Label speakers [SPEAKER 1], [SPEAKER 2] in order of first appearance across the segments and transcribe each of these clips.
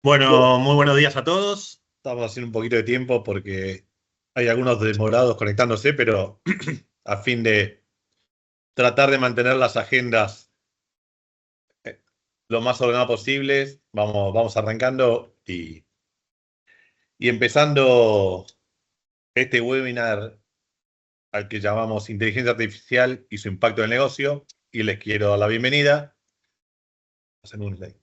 [SPEAKER 1] Bueno, muy buenos días a todos. Estamos haciendo un poquito de tiempo porque hay algunos demorados conectándose, pero a fin de tratar de mantener las agendas eh, lo más ordenadas posibles, vamos arrancando y empezando este webinar al que llamamos Inteligencia Artificial y su impacto en el negocio. Y les quiero dar la bienvenida. Hacen un slide.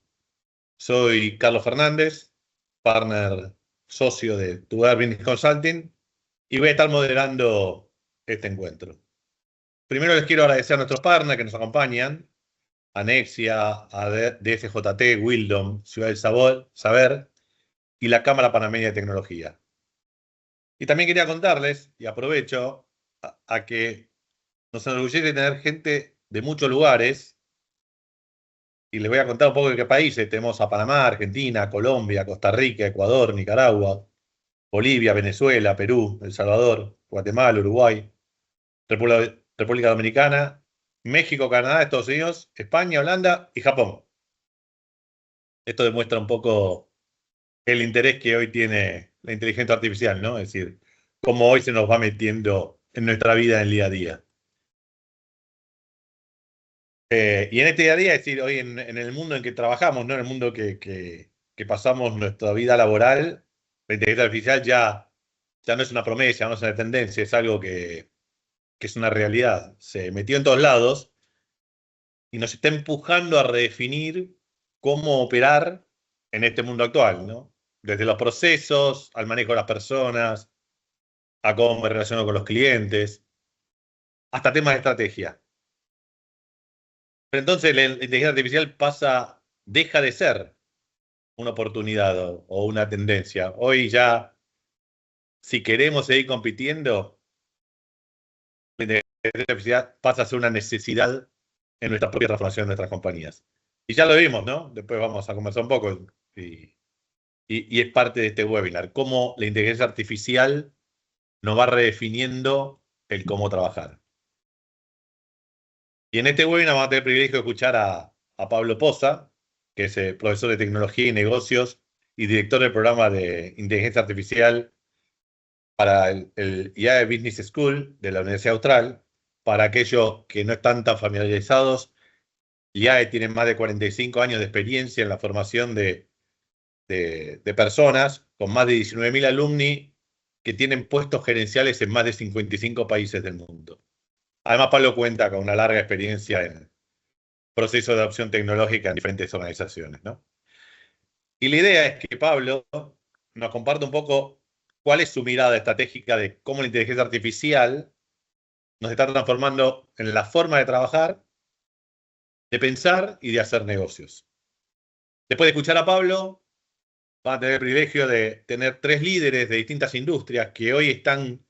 [SPEAKER 1] Soy Carlos Fernández, partner socio de Tugar Business Consulting, y voy a estar moderando este encuentro. Primero les quiero agradecer a nuestros partners que nos acompañan, Anexia, DSJT, Wildom, Ciudad del Saber y la Cámara Panameña de Tecnología. Y también quería contarles, y aprovecho, a que nos enorgullece tener gente de muchos lugares, y les voy a contar un poco de qué países. Tenemos a Panamá, Argentina, Colombia, Costa Rica, Ecuador, Nicaragua, Bolivia, Venezuela, Perú, El Salvador, Guatemala, Uruguay, República Dominicana, México, Canadá, Estados Unidos, España, Holanda y Japón. Esto demuestra un poco el interés que hoy tiene la inteligencia artificial, ¿no? Es decir, cómo hoy se nos va metiendo en nuestra vida en el día a día. Y en este día a día, es decir, hoy en el mundo en que trabajamos, ¿no? En el mundo que pasamos nuestra vida laboral, la inteligencia artificial ya no es una promesa, ya no es una tendencia, es algo que es una realidad. Se metió en todos lados y nos está empujando a redefinir cómo operar en este mundo actual, ¿no? Desde los procesos, al manejo de las personas, a cómo me relaciono con los clientes, hasta temas de estrategia. Pero entonces la inteligencia artificial deja de ser una oportunidad o una tendencia. Hoy ya, si queremos seguir compitiendo, la inteligencia artificial pasa a ser una necesidad en nuestra propia transformación de nuestras compañías. Y ya lo vimos, ¿no? Después vamos a conversar un poco y es parte de este webinar, cómo la inteligencia artificial nos va redefiniendo el cómo trabajar. Y en este webinar vamos a tener el privilegio de escuchar a Pablo Poza, que es profesor de Tecnología y Negocios y director del programa de Inteligencia Artificial para el IAE Business School de la Universidad Austral. Para aquellos que no están tan familiarizados, IAE tiene más de 45 años de experiencia en la formación de personas, con más de 19.000 alumni que tienen puestos gerenciales en más de 55 países del mundo. Además, Pablo cuenta con una larga experiencia en procesos de adopción tecnológica en diferentes organizaciones, ¿no? Y la idea es que Pablo nos comparte un poco cuál es su mirada estratégica de cómo la inteligencia artificial nos está transformando en la forma de trabajar, de pensar y de hacer negocios. Después de escuchar a Pablo, van a tener el privilegio de tener tres líderes de distintas industrias que hoy están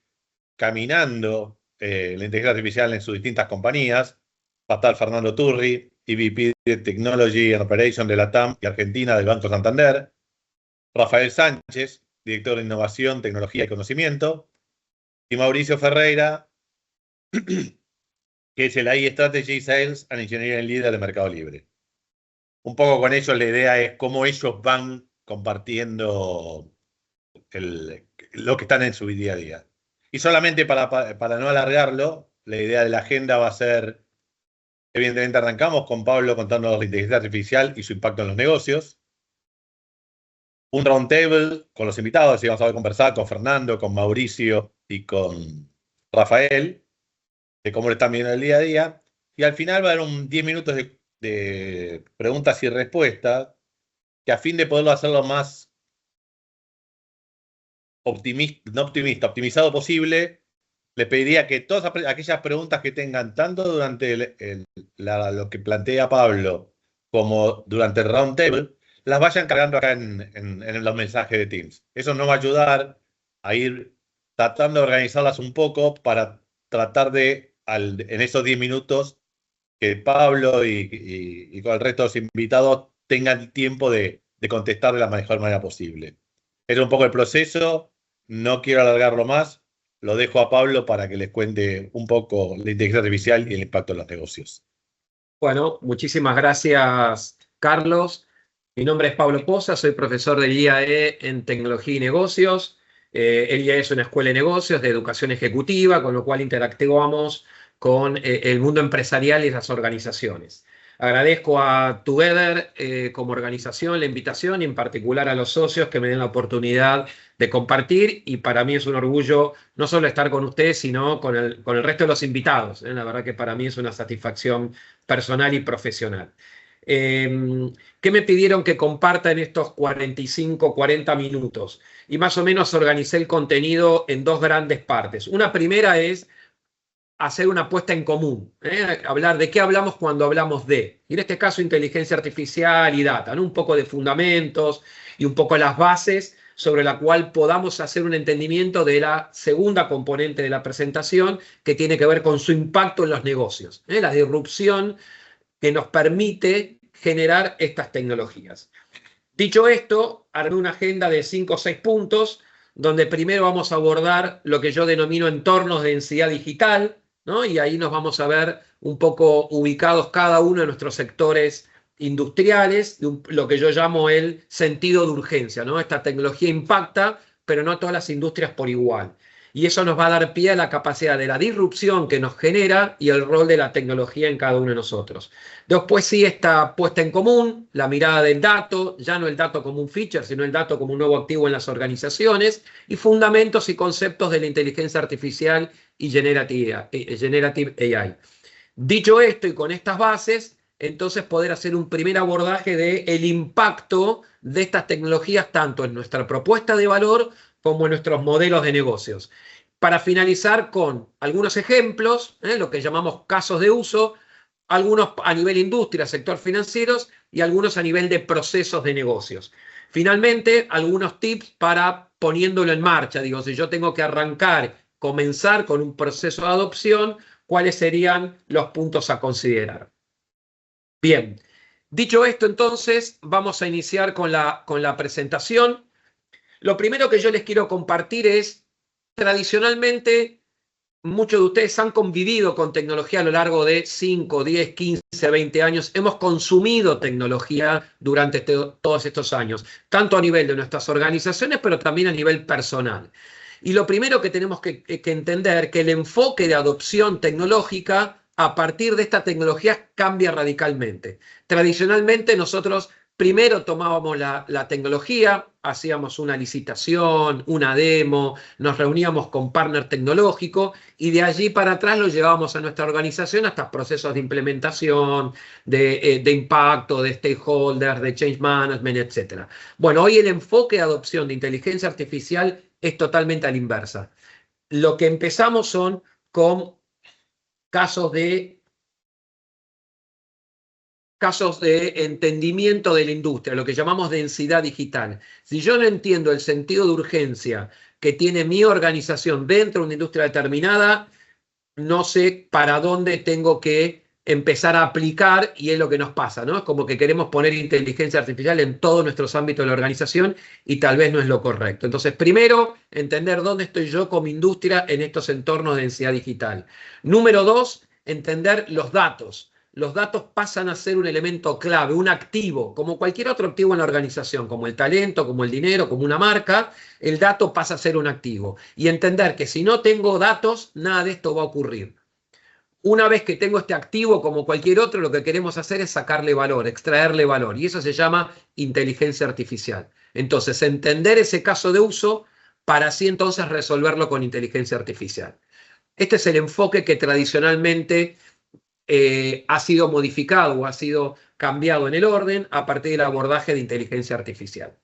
[SPEAKER 1] caminando la inteligencia artificial en sus distintas compañías. Va a estar Fernando Turri, EVP de Technology and Operation de la TAM y Argentina del Banco Santander. Rafael Sánchez, director de Innovación, Tecnología y Conocimiento. Y Mauricio Ferreira, que es el AI Strategy, Sales and Engineering Leader de Mercado Libre. Un poco con ellos la idea es cómo ellos van compartiendo lo que están en su día a día. Y solamente para no alargarlo, la idea de la agenda va a ser, evidentemente arrancamos con Pablo contándonos la inteligencia artificial y su impacto en los negocios. Un roundtable con los invitados, y vamos a conversar con Fernando, con Mauricio y con Rafael, de cómo le están viendo el día a día. Y al final va a haber 10 minutos de preguntas y respuestas, que a fin de poderlo hacerlo más optimizado posible, le pediría que todas aquellas preguntas que tengan, tanto durante lo que plantea Pablo como durante el roundtable, las vayan cargando acá en los mensajes de Teams. Eso nos va a ayudar a ir tratando de organizarlas un poco para tratar en esos 10 minutos, que Pablo y con el resto de los invitados tengan tiempo de contestar de la mejor manera posible. Es un poco el proceso, no quiero alargarlo más, lo dejo a Pablo para que les cuente un poco la inteligencia artificial y el impacto en los negocios.
[SPEAKER 2] Bueno, muchísimas gracias, Carlos. Mi nombre es Pablo Poza, soy profesor del IAE en Tecnología y Negocios. El IAE es una escuela de negocios de educación ejecutiva, con lo cual interactuamos con el mundo empresarial y las organizaciones. Agradezco a Together como organización la invitación y en particular a los socios que me den la oportunidad de compartir, y para mí es un orgullo no solo estar con ustedes, sino con el resto de los invitados. La verdad que para mí es una satisfacción personal y profesional. ¿Qué me pidieron que comparta en estos 45, 40 minutos? Y más o menos organicé el contenido en dos grandes partes. Una primera es hacer una puesta en común, hablar de qué hablamos cuando hablamos de, y en este caso inteligencia artificial y data, ¿no? Un poco de fundamentos y un poco las bases sobre la cual podamos hacer un entendimiento de la segunda componente de la presentación, que tiene que ver con su impacto en los negocios, la disrupción que nos permite generar estas tecnologías. Dicho esto, armé una agenda de 5 o 6 puntos, donde primero vamos a abordar lo que yo denomino entornos de densidad digital, ¿no? Y ahí nos vamos a ver un poco ubicados cada uno de nuestros sectores industriales, lo que yo llamo el sentido de urgencia, ¿no? Esta tecnología impacta, pero no todas las industrias por igual. Y eso nos va a dar pie a la capacidad de la disrupción que nos genera y el rol de la tecnología en cada uno de nosotros. Después sí, esta puesta en común, la mirada del dato, ya no el dato como un feature, sino el dato como un nuevo activo en las organizaciones, y fundamentos y conceptos de la inteligencia artificial y generative AI. Dicho esto y con estas bases, entonces poder hacer un primer abordaje del impacto de estas tecnologías tanto en nuestra propuesta de valor como en nuestros modelos de negocios. Para finalizar con algunos ejemplos, lo que llamamos casos de uso, algunos a nivel industria, sector financieros, y algunos a nivel de procesos de negocios. Finalmente, algunos tips para poniéndolo en marcha. Digo, si yo tengo que comenzar con un proceso de adopción, ¿cuáles serían los puntos a considerar? Bien, dicho esto, entonces, vamos a iniciar con la presentación. Lo primero que yo les quiero compartir es, tradicionalmente, muchos de ustedes han convivido con tecnología a lo largo de 5, 10, 15, 20 años. Hemos consumido tecnología durante todos estos años, tanto a nivel de nuestras organizaciones, pero también a nivel personal. Y lo primero que tenemos que entender que el enfoque de adopción tecnológica a partir de esta tecnología cambia radicalmente. Tradicionalmente nosotros primero tomábamos la tecnología, hacíamos una licitación, una demo, nos reuníamos con partner tecnológico y de allí para atrás lo llevábamos a nuestra organización hasta procesos de implementación, de impacto, de stakeholders, de change management, etc. Bueno, hoy el enfoque de adopción de inteligencia artificial es totalmente a la inversa. Lo que empezamos son con casos de entendimiento de la industria, lo que llamamos densidad digital. Si yo no entiendo el sentido de urgencia que tiene mi organización dentro de una industria determinada, no sé para dónde tengo que empezar a aplicar, y es lo que nos pasa, ¿no? Es como que queremos poner inteligencia artificial en todos nuestros ámbitos de la organización y tal vez no es lo correcto. Entonces, primero, entender dónde estoy yo como industria en estos entornos de densidad digital. Número 2, entender los datos. Los datos pasan a ser un elemento clave, un activo, como cualquier otro activo en la organización, como el talento, como el dinero, como una marca. El dato pasa a ser un activo. Y entender que si no tengo datos, nada de esto va a ocurrir. Una vez que tengo este activo, como cualquier otro, lo que queremos hacer es sacarle valor, extraerle valor. Y eso se llama inteligencia artificial. Entonces, entender ese caso de uso para así entonces resolverlo con inteligencia artificial. Este es el enfoque que tradicionalmente ha sido modificado o ha sido cambiado en el orden a partir del abordaje de inteligencia artificial.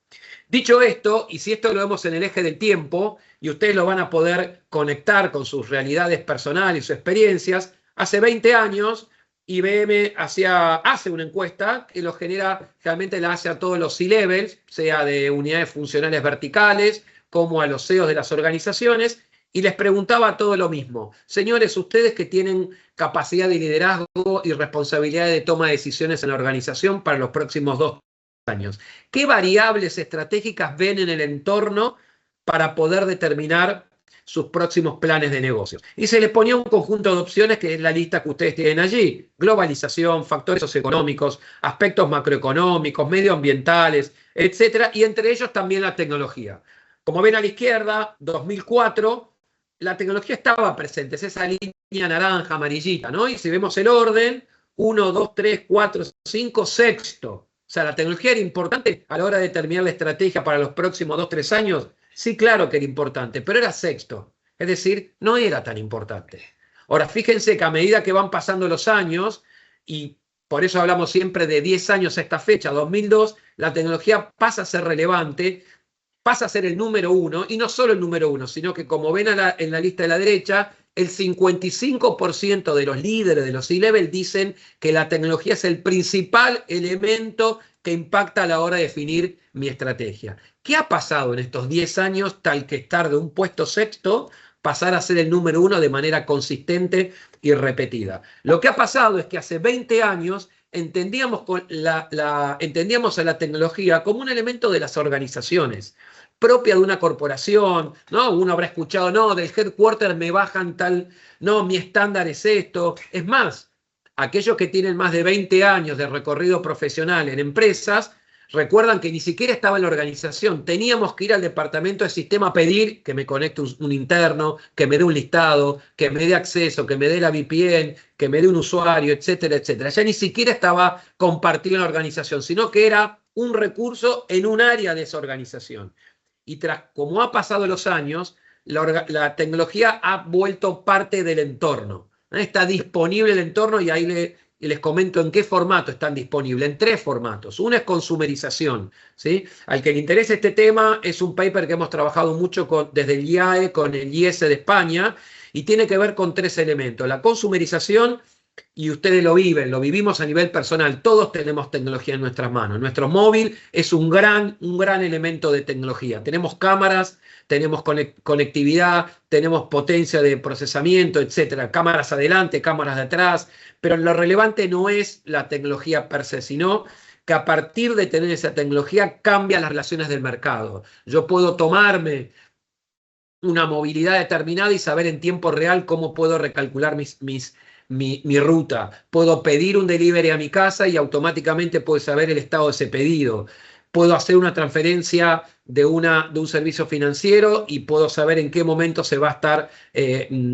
[SPEAKER 2] Dicho esto, y si esto lo vemos en el eje del tiempo, y ustedes lo van a poder conectar con sus realidades personales y sus experiencias, hace 20 años IBM hace una encuesta que lo genera, realmente la hace a todos los C-levels, sea de unidades funcionales verticales, como a los CEOs de las organizaciones, y les preguntaba todo lo mismo. Señores, ustedes que tienen capacidad de liderazgo y responsabilidad de toma de decisiones en la organización para los próximos 2 años, ¿qué variables estratégicas ven en el entorno para poder determinar sus próximos planes de negocios. Y se les ponía un conjunto de opciones que es la lista que ustedes tienen allí. Globalización, factores socioeconómicos, aspectos macroeconómicos, medioambientales, etcétera, y entre ellos también la tecnología. Como ven a la izquierda, 2004, la tecnología estaba presente, es esa línea naranja, amarillita, ¿no? Y si vemos el orden, 1, 2, 3, 4, 5, sexto. O sea, la tecnología era importante a la hora de determinar la estrategia para los próximos 2, 3 años. Sí, claro que era importante, pero era sexto. Es decir, no era tan importante. Ahora, fíjense que a medida que van pasando los años, y por eso hablamos siempre de 10 años a esta fecha, 2002, la tecnología pasa a ser relevante, pasa a ser el número uno, y no solo el número uno, sino que como ven en la lista de la derecha, el 55% de los líderes de los C-Level dicen que la tecnología es el principal elemento que impacta a la hora de definir mi estrategia. ¿Qué ha pasado en estos 10 años tal que estar de un puesto sexto pasar a ser el número uno de manera consistente y repetida? Lo que ha pasado es que hace 20 años entendíamos a la tecnología como un elemento de las organizaciones, propia de una corporación, ¿no? Uno habrá escuchado, no, del headquarter me bajan tal, no, mi estándar es esto. Es más, aquellos que tienen más de 20 años de recorrido profesional en empresas, recuerdan que ni siquiera estaba en la organización. Teníamos que ir al departamento de sistema a pedir que me conecte un interno, que me dé un listado, que me dé acceso, que me dé la VPN, que me dé un usuario, etcétera, etcétera. Ya ni siquiera estaba compartido en la organización, sino que era un recurso en un área de esa organización. Y como ha pasado los años, la tecnología ha vuelto parte del entorno. Está disponible el entorno y ahí les comento en qué formato están disponibles. En 3 formatos. Uno es consumerización, ¿sí? Al que le interese este tema, es un paper que hemos trabajado mucho desde el IAE con el IS de España y tiene que ver con 3 elementos. La consumerización, y ustedes lo viven, lo vivimos a nivel personal, todos tenemos tecnología en nuestras manos. Nuestro móvil es un gran elemento de tecnología. Tenemos cámaras, tenemos conectividad, tenemos potencia de procesamiento, etcétera. Cámaras adelante, cámaras de atrás, pero lo relevante no es la tecnología per se, sino que a partir de tener esa tecnología cambian las relaciones del mercado. Yo puedo tomarme una movilidad determinada y saber en tiempo real cómo puedo recalcular mi ruta. Puedo pedir un delivery a mi casa y automáticamente puedo saber el estado de ese pedido. Puedo hacer una transferencia de un servicio financiero y puedo saber en qué momento se va a estar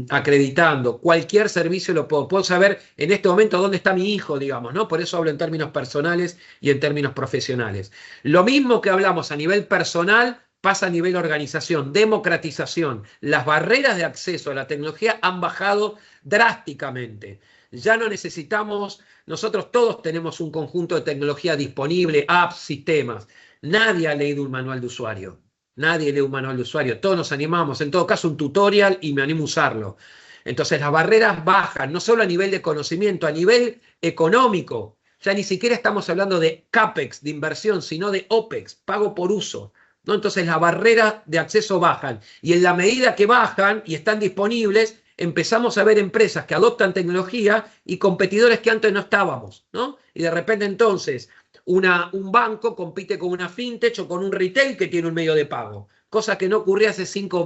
[SPEAKER 2] acreditando. Cualquier servicio lo puedo saber en este momento dónde está mi hijo, digamos, ¿no? Por eso hablo en términos personales y en términos profesionales. Lo mismo que hablamos a nivel personal pasa a nivel organización, democratización. Las barreras de acceso a la tecnología han bajado drásticamente. Ya no necesitamos, nosotros todos tenemos un conjunto de tecnología disponible, apps, sistemas. Nadie ha leído un manual de usuario. Nadie lee un manual de usuario. Todos nos animamos, en todo caso un tutorial y me animo a usarlo. Entonces las barreras bajan, no solo a nivel de conocimiento, a nivel económico. Ya ni siquiera estamos hablando de CAPEX, de inversión, sino de OPEX, pago por uso, ¿no? Entonces las barreras de acceso bajan. Y en la medida que bajan y están disponibles, empezamos a ver empresas que adoptan tecnología y competidores que antes no estábamos, ¿no? Y de repente entonces un banco compite con una fintech o con un retail que tiene un medio de pago, cosa que no ocurría hace 5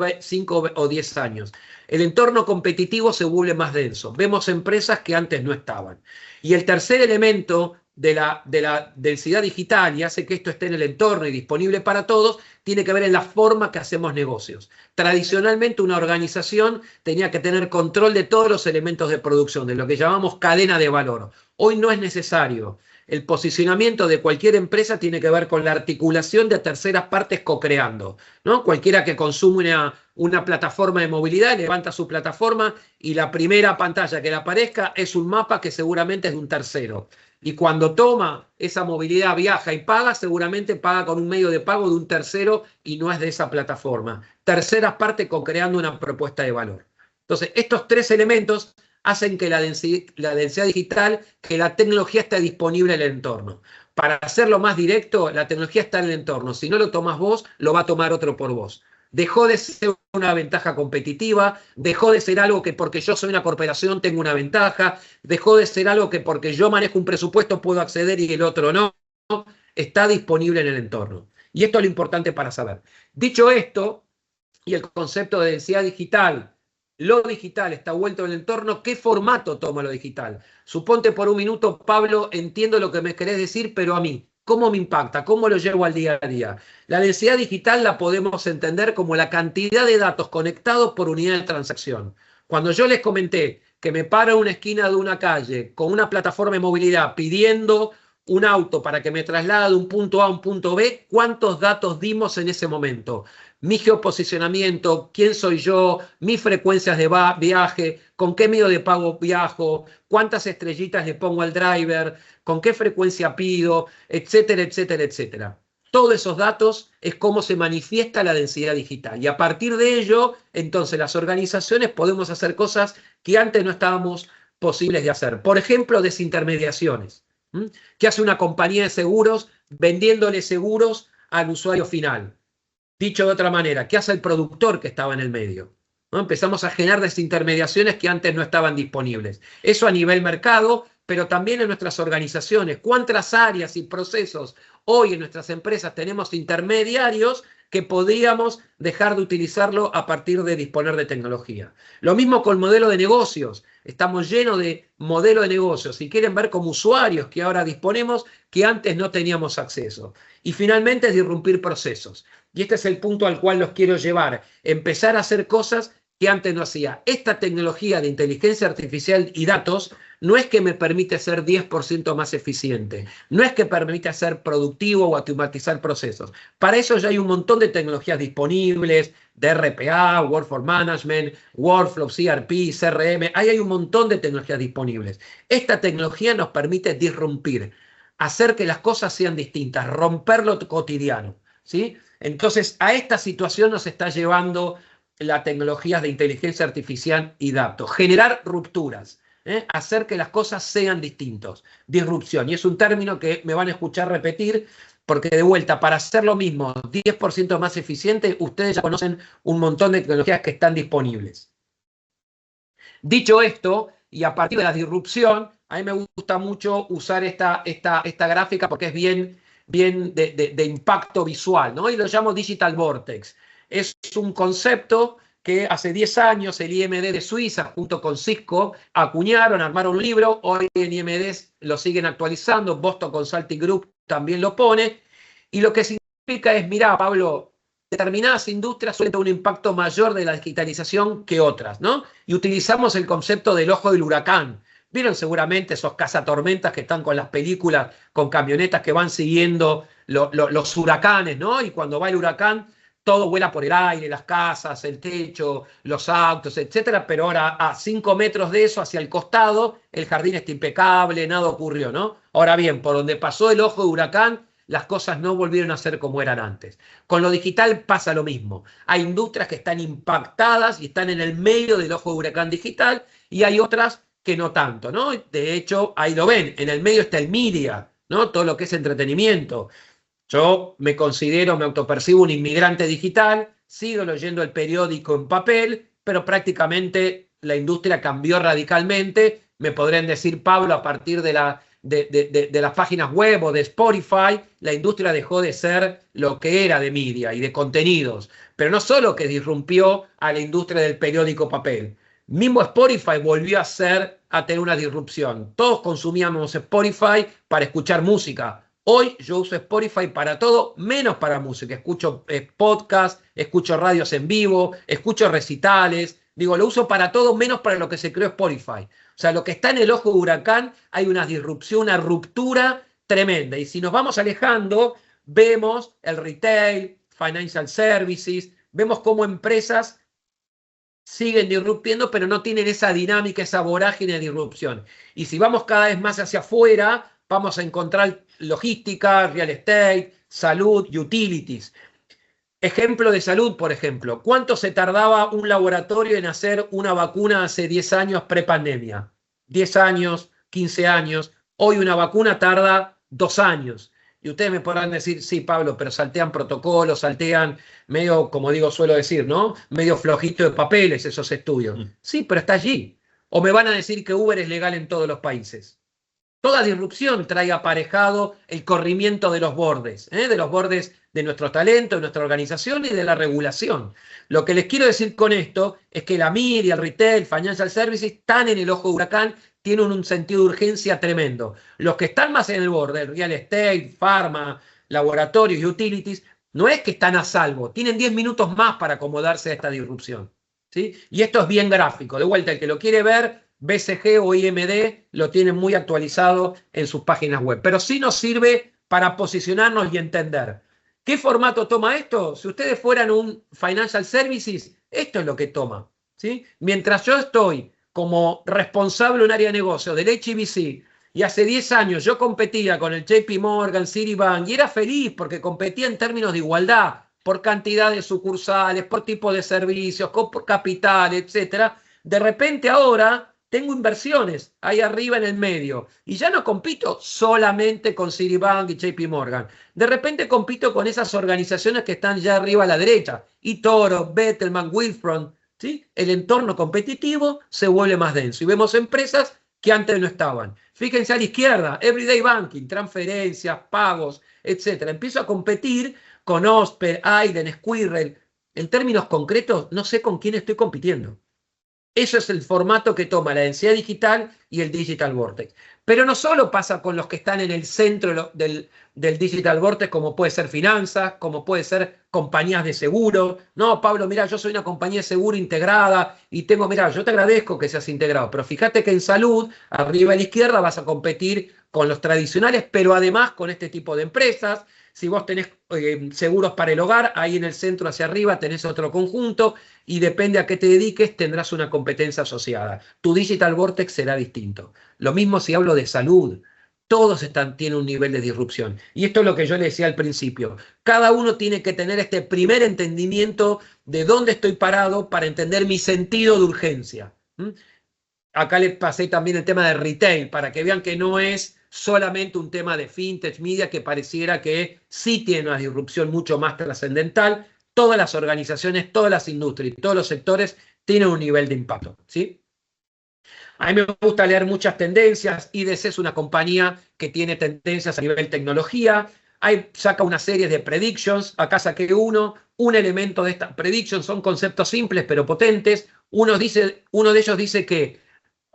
[SPEAKER 2] o 10 años. El entorno competitivo se vuelve más denso. Vemos empresas que antes no estaban. Y el tercer elemento de la densidad digital, y hace que esto esté en el entorno y disponible para todos, tiene que ver en la forma que hacemos negocios. Tradicionalmente una organización tenía que tener control de todos los elementos de producción, de lo que llamamos cadena de valor. Hoy no es necesario. El posicionamiento de cualquier empresa tiene que ver con la articulación de terceras partes co-creando, ¿no? Cualquiera que consume una plataforma de movilidad levanta su plataforma y la primera pantalla que le aparezca es un mapa que seguramente es de un tercero. Y cuando toma esa movilidad, viaja y paga, seguramente paga con un medio de pago de un tercero y no es de esa plataforma. Terceras partes co-creando una propuesta de valor. Entonces, estos 3 elementos hacen que la densidad digital, que la tecnología esté disponible en el entorno. Para hacerlo más directo, la tecnología está en el entorno. Si no lo tomas vos, lo va a tomar otro por vos. Dejó de ser una ventaja competitiva, dejó de ser algo que porque yo soy una corporación tengo una ventaja, dejó de ser algo que porque yo manejo un presupuesto puedo acceder y el otro no. Está disponible en el entorno. Y esto es lo importante para saber. Dicho esto, y el concepto de densidad digital. Lo digital está vuelto en el entorno. ¿Qué formato toma lo digital? Suponte por un minuto, Pablo, entiendo lo que me querés decir, pero a mí, ¿cómo me impacta? ¿Cómo lo llevo al día a día? La densidad digital la podemos entender como la cantidad de datos conectados por unidad de transacción. Cuando yo les comenté que me paro en una esquina de una calle con una plataforma de movilidad pidiendo un auto para que me traslade de un punto A a un punto B, ¿cuántos datos dimos en ese momento? Mi geoposicionamiento, quién soy yo, mis frecuencias de viaje, con qué medio de pago viajo, cuántas estrellitas le pongo al driver, con qué frecuencia pido, etcétera, etcétera, etcétera. Todos esos datos es cómo se manifiesta la densidad digital. Y a partir de ello, entonces las organizaciones podemos hacer cosas que antes no estábamos posibles de hacer. Por ejemplo, desintermediaciones. ¿Qué hace una compañía de seguros vendiéndole seguros al usuario final? Dicho de otra manera, ¿qué hace el productor que estaba en el medio? ¿No? Empezamos a generar desintermediaciones que antes no estaban disponibles. Eso a nivel mercado, pero también en nuestras organizaciones. ¿Cuántas áreas y procesos hoy en nuestras empresas tenemos intermediarios que podríamos dejar de utilizarlo a partir de disponer de tecnología? Lo mismo con el modelo de negocios. Estamos llenos de modelo de negocios. Si quieren ver como usuarios que ahora disponemos, que antes no teníamos acceso. Y finalmente es disrumpir procesos. Y este es el punto al cual los quiero llevar. Empezar a hacer cosas que antes no hacía. Esta tecnología de inteligencia artificial y datos no es que me permite ser 10% más eficiente, no es que permite ser productivo o automatizar procesos. Para eso ya hay un montón de tecnologías disponibles, de RPA, Workforce Management, Workflow, CRP, CRM, ahí hay un montón de tecnologías disponibles. Esta tecnología nos permite disrumpir, hacer que las cosas sean distintas, romper lo cotidiano, ¿sí? Entonces, a esta situación nos está llevando las tecnologías de inteligencia artificial y datos. Generar rupturas, hacer que las cosas sean distintas. Disrupción. Y es un término que me van a escuchar repetir porque de vuelta, para hacer lo mismo 10% más eficiente, ustedes ya conocen un montón de tecnologías que están disponibles. Dicho esto, y a partir de la disrupción, a mí me gusta mucho usar esta gráfica porque es bien de impacto visual, ¿no? Y lo llamo Digital Vortex. Es un concepto que hace 10 años el IMD de Suiza, junto con Cisco, acuñaron, armaron un libro. Hoy en IMD lo siguen actualizando, Boston Consulting Group también lo pone. Y lo que significa es, mirá, Pablo, determinadas industrias suelen tener un impacto mayor de la digitalización que otras, ¿no? Y utilizamos el concepto del ojo del huracán. Vieron seguramente esos cazatormentas que están con las películas, con camionetas que van siguiendo los huracanes, ¿no? Y cuando va el huracán, todo vuela por el aire, las casas, el techo, los autos, etcétera, pero ahora a 5 metros de eso, hacia el costado, el jardín está impecable, nada ocurrió, ¿no? Ahora bien, por donde pasó el ojo de huracán, las cosas no volvieron a ser como eran antes. Con lo digital pasa lo mismo. Hay industrias que están impactadas y están en el medio del ojo de huracán digital y hay otras que no tanto, ¿no? De hecho, ahí lo ven, en el medio está el media, ¿no? Todo lo que es entretenimiento. Yo me considero, me autopercibo un inmigrante digital, sigo leyendo el periódico en papel, pero prácticamente la industria cambió radicalmente. Me podrían decir, Pablo, a partir de las páginas web o de Spotify, la industria dejó de ser lo que era de media y de contenidos. Pero no solo que disrumpió a la industria del periódico papel, mismo Spotify volvió a tener una disrupción. Todos consumíamos Spotify para escuchar música. Hoy yo uso Spotify para todo, menos para música. Escucho podcasts, escucho radios en vivo, escucho recitales. Digo, lo uso para todo, menos para lo que se creó Spotify. O sea, lo que está en el ojo de huracán, hay una disrupción, una ruptura tremenda. Y si nos vamos alejando, vemos el retail, financial services, vemos cómo empresas siguen disruptiendo, pero no tienen esa dinámica, esa vorágine de disrupción. Y si vamos cada vez más hacia afuera, vamos a encontrar logística, real estate, salud, utilities. Ejemplo de salud, por ejemplo. ¿Cuánto se tardaba un laboratorio en hacer una vacuna hace 10 años pre-pandemia? 10 años, 15 años. Hoy una vacuna tarda 2 años. Y ustedes me podrán decir, sí, Pablo, pero saltean protocolos, saltean medio, como digo, suelo decir, ¿no? Medio flojito de papeles esos estudios. Sí, pero está allí. O me van a decir que Uber es legal en todos los países. Toda disrupción trae aparejado el corrimiento de los bordes de nuestro talento, de nuestra organización y de la regulación. Lo que les quiero decir con esto es que la media, el retail, financial services están en el ojo de huracán, tienen un sentido de urgencia tremendo. Los que están más en el borde, el real estate, pharma, laboratorios y utilities, no es que están a salvo, tienen 10 minutos más para acomodarse a esta disrupción, ¿sí? Y esto es bien gráfico. De vuelta, el que lo quiere ver, BCG o IMD lo tienen muy actualizado en sus páginas web. Pero sí nos sirve para posicionarnos y entender. ¿Qué formato toma esto? Si ustedes fueran un Financial Services, esto es lo que toma, ¿sí? Mientras yo estoy como responsable de un área de negocio del HSBC y hace 10 años yo competía con el JP Morgan, Citibank y era feliz porque competía en términos de igualdad, por cantidad de sucursales, por tipo de servicios, por capital, etc. De repente ahora tengo inversiones ahí arriba en el medio y ya no compito solamente con Citibank y JP Morgan. De repente compito con esas organizaciones que están ya arriba a la derecha, eToro, Bettelman, Wealthfront, ¿sí? El entorno competitivo se vuelve más denso y vemos empresas que antes no estaban. Fíjense a la izquierda, Everyday Banking, transferencias, pagos, etc. Empiezo a competir con Osper, Aiden, Squirrel. En términos concretos, no sé con quién estoy compitiendo. Eso es el formato que toma la densidad digital y el Digital Vortex. Pero no solo pasa con los que están en el centro del Digital Vortex, como puede ser finanzas, como puede ser compañías de seguro. No, Pablo, mira, yo soy una compañía de seguro integrada y tengo, mira, yo te agradezco que seas integrado, pero fíjate que en salud, arriba a la izquierda, vas a competir con los tradicionales, pero además con este tipo de empresas. Si vos tenés seguros para el hogar, ahí en el centro hacia arriba tenés otro conjunto y depende a qué te dediques tendrás una competencia asociada. Tu Digital Vortex será distinto. Lo mismo si hablo de salud. Todos tienen un nivel de disrupción. Y esto es lo que yo le decía al principio. Cada uno tiene que tener este primer entendimiento de dónde estoy parado para entender mi sentido de urgencia. Acá les pasé también el tema de retail para que vean que no es solamente un tema de fintech, media, que pareciera que sí tiene una disrupción mucho más trascendental. Todas las organizaciones, todas las industrias, todos los sectores tienen un nivel de impacto, ¿sí? A mí me gusta leer muchas tendencias. IDC es una compañía que tiene tendencias a nivel tecnología. Saca una serie de predictions. Acá saqué un elemento de estas predictions. Son conceptos simples pero potentes. Uno de ellos dice que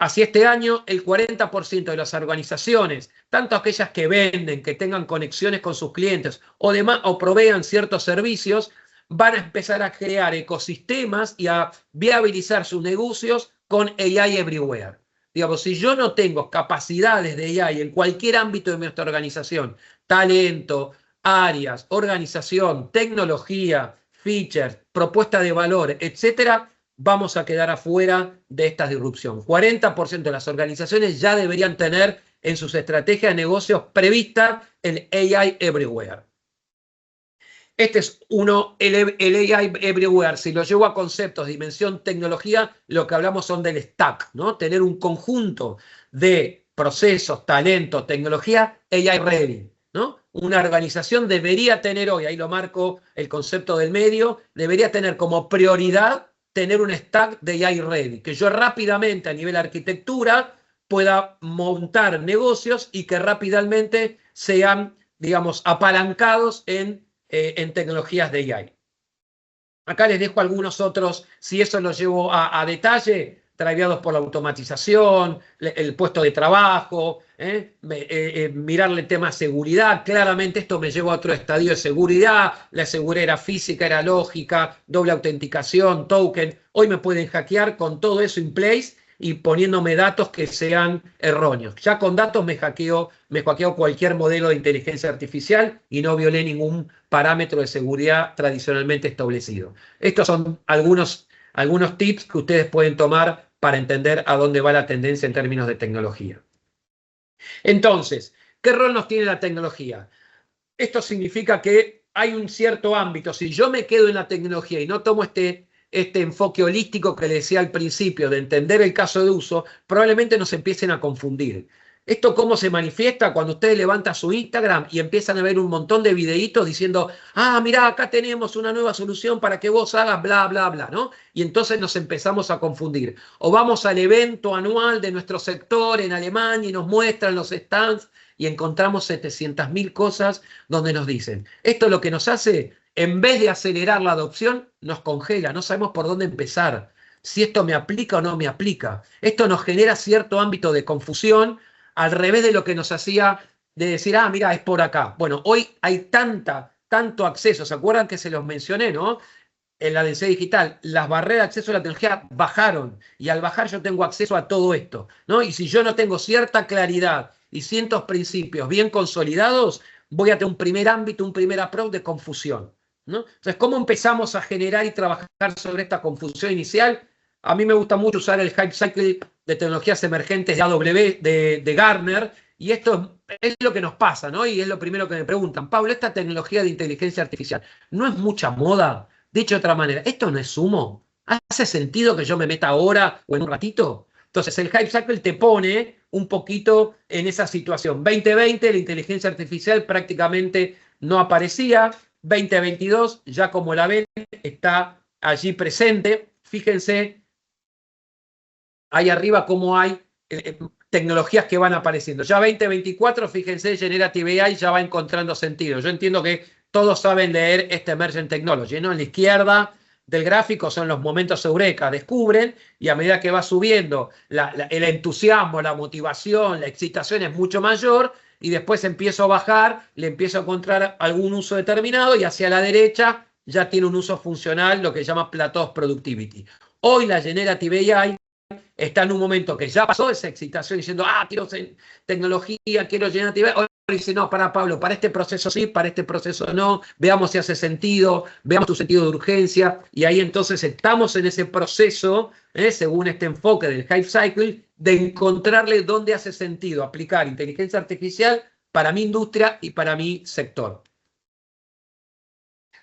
[SPEAKER 2] hacia este año, el 40% de las organizaciones, tanto aquellas que venden, que tengan conexiones con sus clientes o provean ciertos servicios, van a empezar a crear ecosistemas y a viabilizar sus negocios con AI Everywhere. Digamos, si yo no tengo capacidades de AI en cualquier ámbito de nuestra organización, talento, áreas, organización, tecnología, features, propuesta de valor, etcétera, vamos a quedar afuera de esta disrupción. 40% de las organizaciones ya deberían tener en sus estrategias de negocios prevista el AI Everywhere. Este es el AI Everywhere. Si lo llevo a conceptos, dimensión, tecnología, lo que hablamos son del stack, ¿no? Tener un conjunto de procesos, talento, tecnología, AI ready, ¿no? Una organización debería tener hoy, ahí lo marco el concepto del medio, debería tener como prioridad tener un stack de AI ready, que yo rápidamente a nivel arquitectura pueda montar negocios y que rápidamente sean, digamos, apalancados en tecnologías de AI. Acá les dejo algunos otros, si eso lo llevo a detalle, driveados por la automatización, el puesto de trabajo, mirarle el tema seguridad. Claramente esto me llevó a otro estadio de seguridad. La seguridad era física, era lógica, doble autenticación, token. Hoy me pueden hackear con todo eso in place y poniéndome datos que sean erróneos. Ya con datos me hackeo cualquier modelo de inteligencia artificial y no violé ningún parámetro de seguridad tradicionalmente establecido. Estos son algunos tips que ustedes pueden tomar para entender a dónde va la tendencia en términos de tecnología. Entonces, ¿qué rol nos tiene la tecnología? Esto significa que hay un cierto ámbito. Si yo me quedo en la tecnología y no tomo este enfoque holístico que le decía al principio, de entender el caso de uso, probablemente nos empiecen a confundir. ¿Esto cómo se manifiesta? Cuando ustedes levantan su Instagram y empiezan a ver un montón de videitos diciendo, ah, mirá, acá tenemos una nueva solución para que vos hagas bla, bla, bla, ¿no? Y entonces nos empezamos a confundir. O vamos al evento anual de nuestro sector en Alemania y nos muestran los stands y encontramos 700.000 cosas donde nos dicen, esto lo que nos hace, en vez de acelerar la adopción, nos congela, no sabemos por dónde empezar, si esto me aplica o no me aplica. Esto nos genera cierto ámbito de confusión, al revés de lo que nos hacía de decir, ah, mira, es por acá. Bueno, hoy hay tanto acceso, ¿se acuerdan que se los mencioné, no? En la densidad digital, las barreras de acceso a la tecnología bajaron y al bajar yo tengo acceso a todo esto, ¿no? Y si yo no tengo cierta claridad y ciertos principios bien consolidados, voy a tener un primer ámbito, un primer approach de confusión, ¿no? Entonces, ¿cómo empezamos a generar y trabajar sobre esta confusión inicial? A mí me gusta mucho usar el Hype Cycle de tecnologías emergentes de AW, de Gartner, y esto es lo que nos pasa, ¿no? Y es lo primero que me preguntan, Pablo, esta tecnología de inteligencia artificial, ¿no es mucha moda? Dicho de otra manera, ¿esto no es humo? ¿Hace sentido que yo me meta ahora o en un ratito? Entonces, el Hype Cycle te pone un poquito en esa situación. 2020, la inteligencia artificial prácticamente no aparecía. 2022, ya como la ven, está allí presente. Fíjense ahí arriba cómo hay tecnologías que van apareciendo. Ya 2024, fíjense, Generative AI ya va encontrando sentido. Yo entiendo que todos saben leer este Emergent Technology, ¿no? En la izquierda del gráfico son los momentos eureka, descubren, y a medida que va subiendo el entusiasmo, la motivación, la excitación es mucho mayor, y después empiezo a bajar, le empiezo a encontrar algún uso determinado, y hacia la derecha ya tiene un uso funcional, lo que se llama Plateau Productivity. Hoy la Generative AI está en un momento que ya pasó esa excitación diciendo, ah, quiero tecnología, quiero Generative AI. Ahora dice, no, para Pablo, para este proceso sí, para este proceso no, veamos si hace sentido, veamos tu sentido de urgencia, y ahí entonces estamos en ese proceso, según este enfoque del Hype Cycle, de encontrarle dónde hace sentido aplicar inteligencia artificial para mi industria y para mi sector.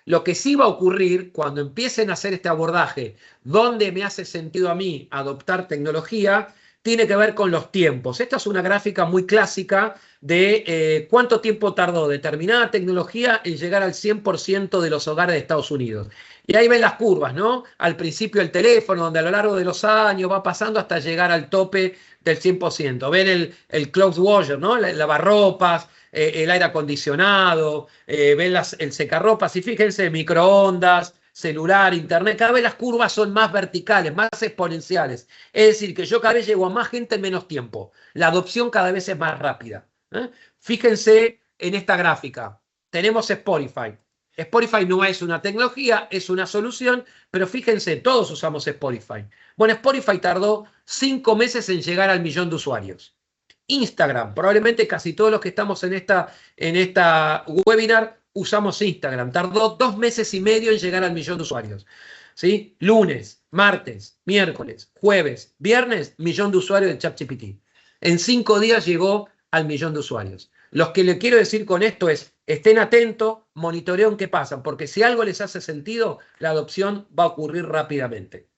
[SPEAKER 2] Lo que sí va a ocurrir cuando empiecen a hacer este abordaje, ¿dónde me hace sentido a mí adoptar tecnología? Tiene que ver con los tiempos. Esta es una gráfica muy clásica de cuánto tiempo tardó determinada tecnología en llegar al 100% de los hogares de Estados Unidos. Y ahí ven las curvas, ¿no? Al principio el teléfono, donde a lo largo de los años va pasando hasta llegar al tope del 100%. Ven el clothes washer, ¿no? El lavarropas, el aire acondicionado, ven el secarropas, y fíjense, microondas, celular, internet, cada vez las curvas son más verticales, más exponenciales. Es decir, que yo cada vez llego a más gente en menos tiempo. La adopción cada vez es más rápida. Fíjense en esta gráfica. Tenemos Spotify. Spotify no es una tecnología, es una solución, pero fíjense, todos usamos Spotify. Bueno, Spotify tardó 5 meses en llegar al 1.000.000 de usuarios. Instagram, probablemente casi todos los que estamos en esta webinar usamos Instagram. Tardó 2 meses y medio en llegar al 1.000.000 de usuarios. ¿Sí? Lunes, martes, miércoles, jueves, viernes, 1.000.000 de usuarios de ChatGPT. En 5 días llegó al 1.000.000 de usuarios. Lo que le quiero decir con esto es, estén atentos, monitoreen qué pasa, porque si algo les hace sentido, la adopción va a ocurrir rápidamente.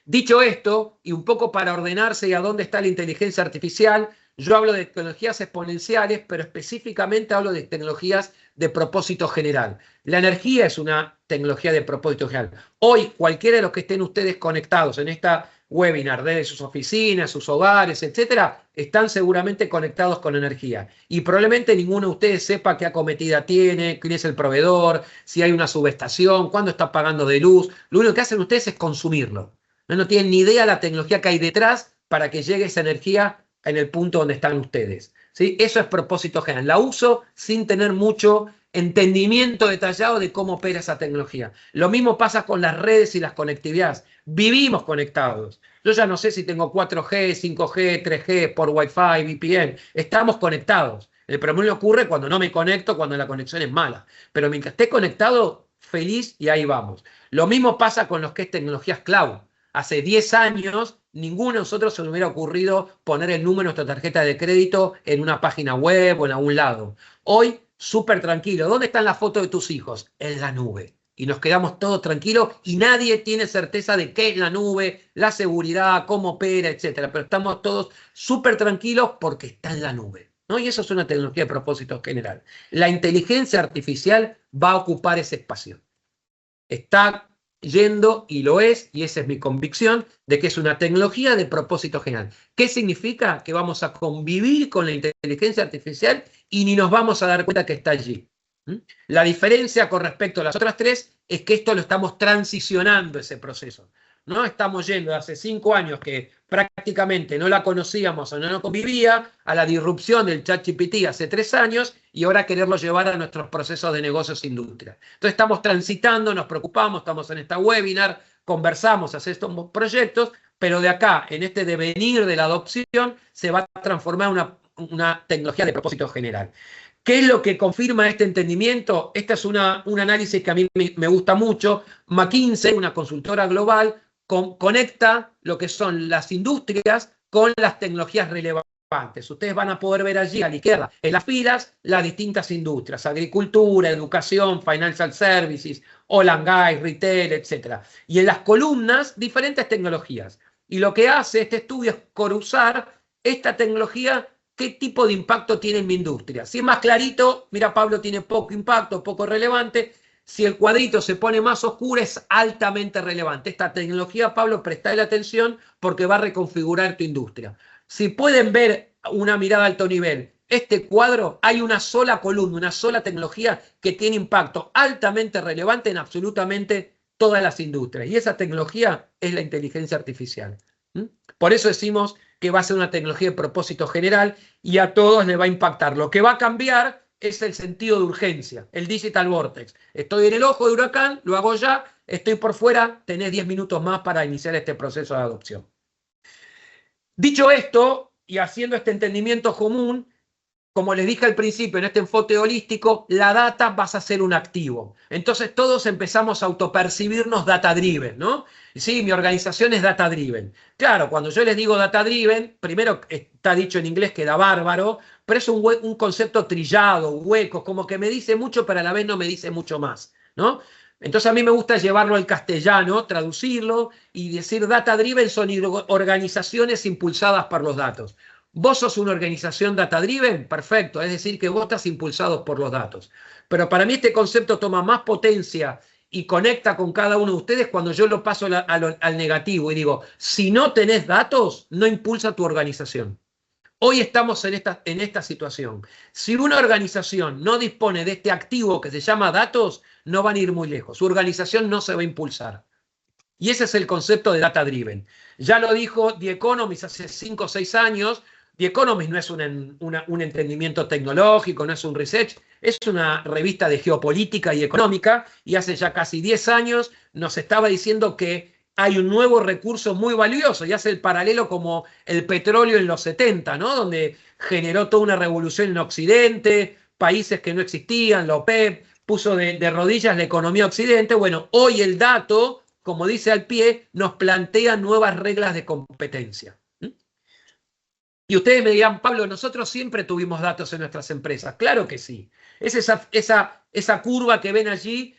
[SPEAKER 2] Dicho esto, y un poco para ordenarse y a dónde está la inteligencia artificial, yo hablo de tecnologías exponenciales, pero específicamente hablo de tecnologías de propósito general. La energía es una tecnología de propósito general. Hoy, cualquiera de los que estén ustedes conectados en esta webinar, desde sus oficinas, sus hogares, etcétera, están seguramente conectados con energía. Y probablemente ninguno de ustedes sepa qué acometida tiene, quién es el proveedor, si hay una subestación, cuándo está pagando de luz. Lo único que hacen ustedes es consumirlo. No tienen ni idea de la tecnología que hay detrás para que llegue esa energía en el punto donde están ustedes. ¿Sí? Eso es propósito general. La uso sin tener mucho entendimiento detallado de cómo opera esa tecnología. Lo mismo pasa con las redes y las conectividades. Vivimos conectados. Yo ya no sé si tengo 4G, 5G, 3G, por Wi-Fi, VPN. Estamos conectados. El problema ocurre cuando no me conecto, cuando la conexión es mala. Pero mientras esté conectado, feliz, y ahí vamos. Lo mismo pasa con los que es tecnologías cloud. Hace 10 años, ninguno de nosotros se nos hubiera ocurrido poner el número de nuestra tarjeta de crédito en una página web o en algún lado. Hoy, súper tranquilo. ¿Dónde están las fotos de tus hijos? En la nube. y nos quedamos todos tranquilos y nadie tiene certeza de qué es la nube, la seguridad, cómo opera, etcétera. Pero estamos todos súper tranquilos porque está en la nube, ¿no? Y eso es una tecnología de propósito general. La inteligencia artificial va a ocupar ese espacio. Está yendo, y lo es, y esa es mi convicción, de que es una tecnología de propósito general. ¿Qué significa? Que vamos a convivir con la inteligencia artificial y ni nos vamos a dar cuenta que está allí. La diferencia con respecto a las otras tres es que esto lo estamos transicionando, ese proceso. No estamos yendo de hace 5 años que prácticamente no la conocíamos o no convivía, a la disrupción del ChatGPT hace 3 años y ahora quererlo llevar a nuestros procesos de negocios e industria. Entonces estamos transitando, nos preocupamos, estamos en esta webinar, conversamos, hacemos estos proyectos, pero de acá, en este devenir de la adopción, se va a transformar una tecnología de propósito general. ¿Qué es lo que confirma este entendimiento? Este es un análisis que a mí me gusta mucho. McKinsey, una consultora global, conecta lo que son las industrias con las tecnologías relevantes. Ustedes van a poder ver allí a la izquierda, en las filas, las distintas industrias: agricultura, educación, financial services, oil and gas, retail, etc. Y en las columnas, diferentes tecnologías. Y lo que hace este estudio es cruzar esta tecnología. ¿Qué tipo de impacto tiene en mi industria? Si es más clarito, mira, Pablo, tiene poco impacto, poco relevante. Si el cuadrito se pone más oscuro, es altamente relevante. Esta tecnología, Pablo, prestale atención porque va a reconfigurar tu industria. Si pueden ver una mirada a alto nivel, este cuadro, hay una sola columna, una sola tecnología que tiene impacto altamente relevante en absolutamente todas las industrias. Y esa tecnología es la inteligencia artificial. Por eso decimos que va a ser una tecnología de propósito general y a todos les va a impactar. Lo que va a cambiar es el sentido de urgencia, el digital vortex. Estoy en el ojo de huracán, lo hago ya, estoy por fuera, tenés 10 minutos más para iniciar este proceso de adopción. Dicho esto, y haciendo este entendimiento común, como les dije al principio, en este enfoque holístico, la data vas a ser un activo. Entonces todos empezamos a autopercibirnos data-driven, ¿no? Sí, mi organización es data-driven. Claro, cuando yo les digo data-driven, primero está dicho en inglés, queda bárbaro, pero es un concepto trillado, hueco, como que me dice mucho, pero a la vez no me dice mucho más, ¿no? Entonces a mí me gusta llevarlo al castellano, traducirlo y decir data-driven son organizaciones impulsadas por los datos. ¿Vos sos una organización data-driven? Perfecto, es decir, que vos estás impulsados por los datos. Pero para mí este concepto toma más potencia y conecta con cada uno de ustedes cuando yo lo paso al negativo y digo, si no tenés datos, no impulsa tu organización. Hoy estamos en esta situación. Si una organización no dispone de este activo que se llama datos, no van a ir muy lejos. Su organización no se va a impulsar. Y ese es el concepto de data-driven. Ya lo dijo The Economist hace 5 o 6 años. The Economist no es un entendimiento tecnológico, no es un research, es una revista de geopolítica y económica, y hace ya casi 10 años nos estaba diciendo que hay un nuevo recurso muy valioso, y hace el paralelo como el petróleo en los 70, ¿no? Donde generó toda una revolución en Occidente, países que no existían, la OPEP, puso de rodillas la economía occidente. Bueno, hoy el dato, como dice al pie, nos plantea nuevas reglas de competencia. Y ustedes me dirán, Pablo, nosotros siempre tuvimos datos en nuestras empresas. Claro que sí. Es esa curva que ven allí,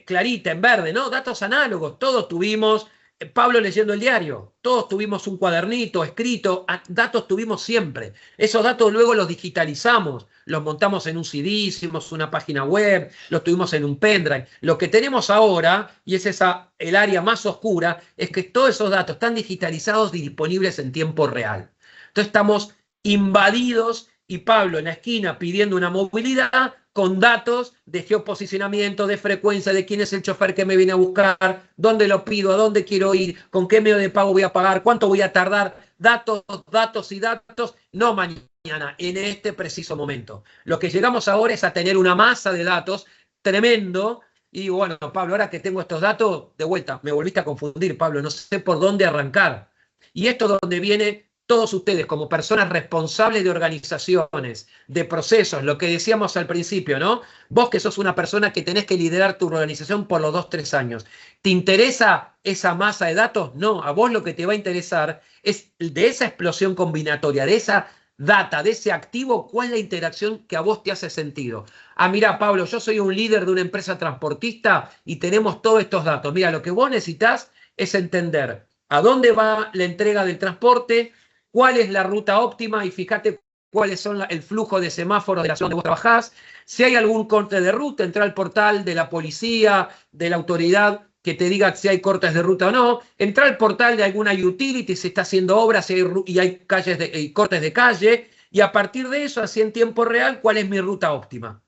[SPEAKER 2] clarita, en verde, ¿no? Datos análogos. Todos tuvimos, Pablo leyendo el diario, todos tuvimos un cuadernito escrito, datos tuvimos siempre. Esos datos luego los digitalizamos, los montamos en un CD, hicimos una página web, los tuvimos en un pendrive. Lo que tenemos ahora, y es el área más oscura, es que todos esos datos están digitalizados y disponibles en tiempo real. Entonces estamos invadidos y Pablo en la esquina pidiendo una movilidad con datos de geoposicionamiento, de frecuencia, de quién es el chofer que me viene a buscar, dónde lo pido, a dónde quiero ir, con qué medio de pago voy a pagar, cuánto voy a tardar, datos, datos y datos, no mañana, en este preciso momento. Lo que llegamos ahora es a tener una masa de datos tremendo. Y digo, bueno, Pablo, ahora que tengo estos datos, de vuelta, me volviste a confundir, Pablo, no sé por dónde arrancar. Y esto es donde viene todos ustedes como personas responsables de organizaciones, de procesos, lo que decíamos al principio, ¿no? Vos que sos una persona que tenés que liderar tu organización por los 2-3 años. ¿Te interesa esa masa de datos? No, a vos lo que te va a interesar es de esa explosión combinatoria, de esa data de ese activo, ¿cuál es la interacción que a vos te hace sentido? Ah, mira, Pablo, yo soy un líder de una empresa transportista y tenemos todos estos datos. Mira, lo que vos necesitas es entender a dónde va la entrega del transporte, cuál es la ruta óptima y fíjate cuáles son el flujo de semáforos de la zona donde vos trabajás. Si hay algún corte de ruta, entra al portal de la policía, de la autoridad que te diga si hay cortes de ruta o no. Entra al portal de alguna utility, si está haciendo obras y hay cortes de calle. Y a partir de eso, así en tiempo real, ¿cuál es mi ruta óptima?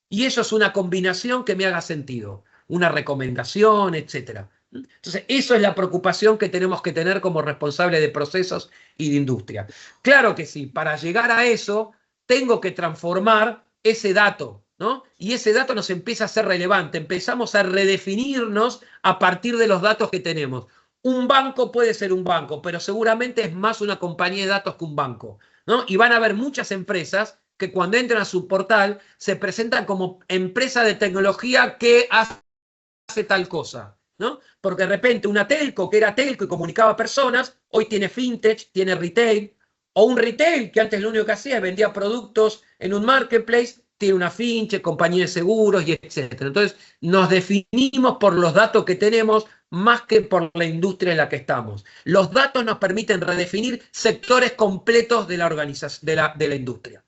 [SPEAKER 2] Y eso es una combinación que me haga sentido, una recomendación, etc. Entonces, eso es la preocupación que tenemos que tener como responsable de procesos y de industria. Claro que sí, para llegar a eso, tengo que transformar ese dato, ¿no? Y ese dato nos empieza a ser relevante, empezamos a redefinirnos a partir de los datos que tenemos. Un banco puede ser un banco, pero seguramente es más una compañía de datos que un banco, ¿no? Y van a haber muchas empresas que cuando entran a su portal se presentan como empresa de tecnología que hace tal cosa, ¿no? Porque de repente una telco que era telco y comunicaba a personas, hoy tiene fintech, tiene retail, o un retail que antes lo único que hacía es vendía productos en un marketplace, tiene una fintech, compañía de seguros y etc. Entonces nos definimos por los datos que tenemos más que por la industria en la que estamos. Los datos nos permiten redefinir sectores completos de la organización, de la industria.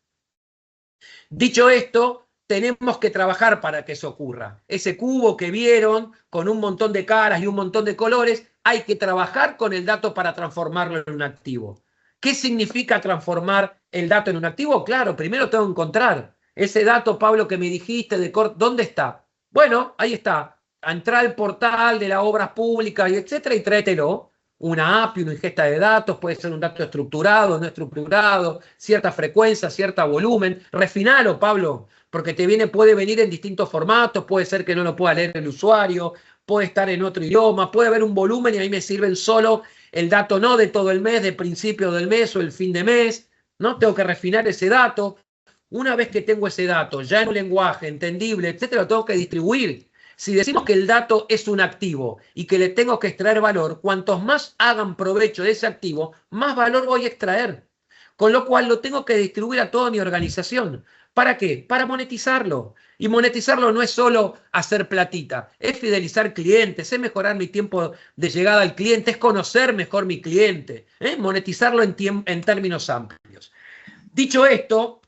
[SPEAKER 2] Dicho esto, tenemos que trabajar para que eso ocurra. Ese cubo que vieron con un montón de caras y un montón de colores, hay que trabajar con el dato para transformarlo en un activo. ¿Qué significa transformar el dato en un activo? Claro, primero tengo que encontrar ese dato, Pablo, que me dijiste de ¿dónde está? Bueno, ahí está. Entrar al portal de las obras públicas y etcétera y tráetelo. Una API, una ingesta de datos, puede ser un dato estructurado, no estructurado, cierta frecuencia, cierto volumen. Refinalo, Pablo, porque puede venir en distintos formatos, puede ser que no lo pueda leer el usuario, puede estar en otro idioma, puede haber un volumen y a mí me sirven solo el dato no de todo el mes, de principio del mes o el fin de mes, ¿no? Tengo que refinar ese dato. Una vez que tengo ese dato ya en un lenguaje entendible, etcétera, lo tengo que distribuir. Si decimos que el dato es un activo y que le tengo que extraer valor, cuantos más hagan provecho de ese activo, más valor voy a extraer. Con lo cual lo tengo que distribuir a toda mi organización. ¿Para qué? Para monetizarlo. Y monetizarlo no es solo hacer platita, es fidelizar clientes, es mejorar mi tiempo de llegada al cliente, es conocer mejor mi cliente, monetizarlo en términos amplios. Dicho esto,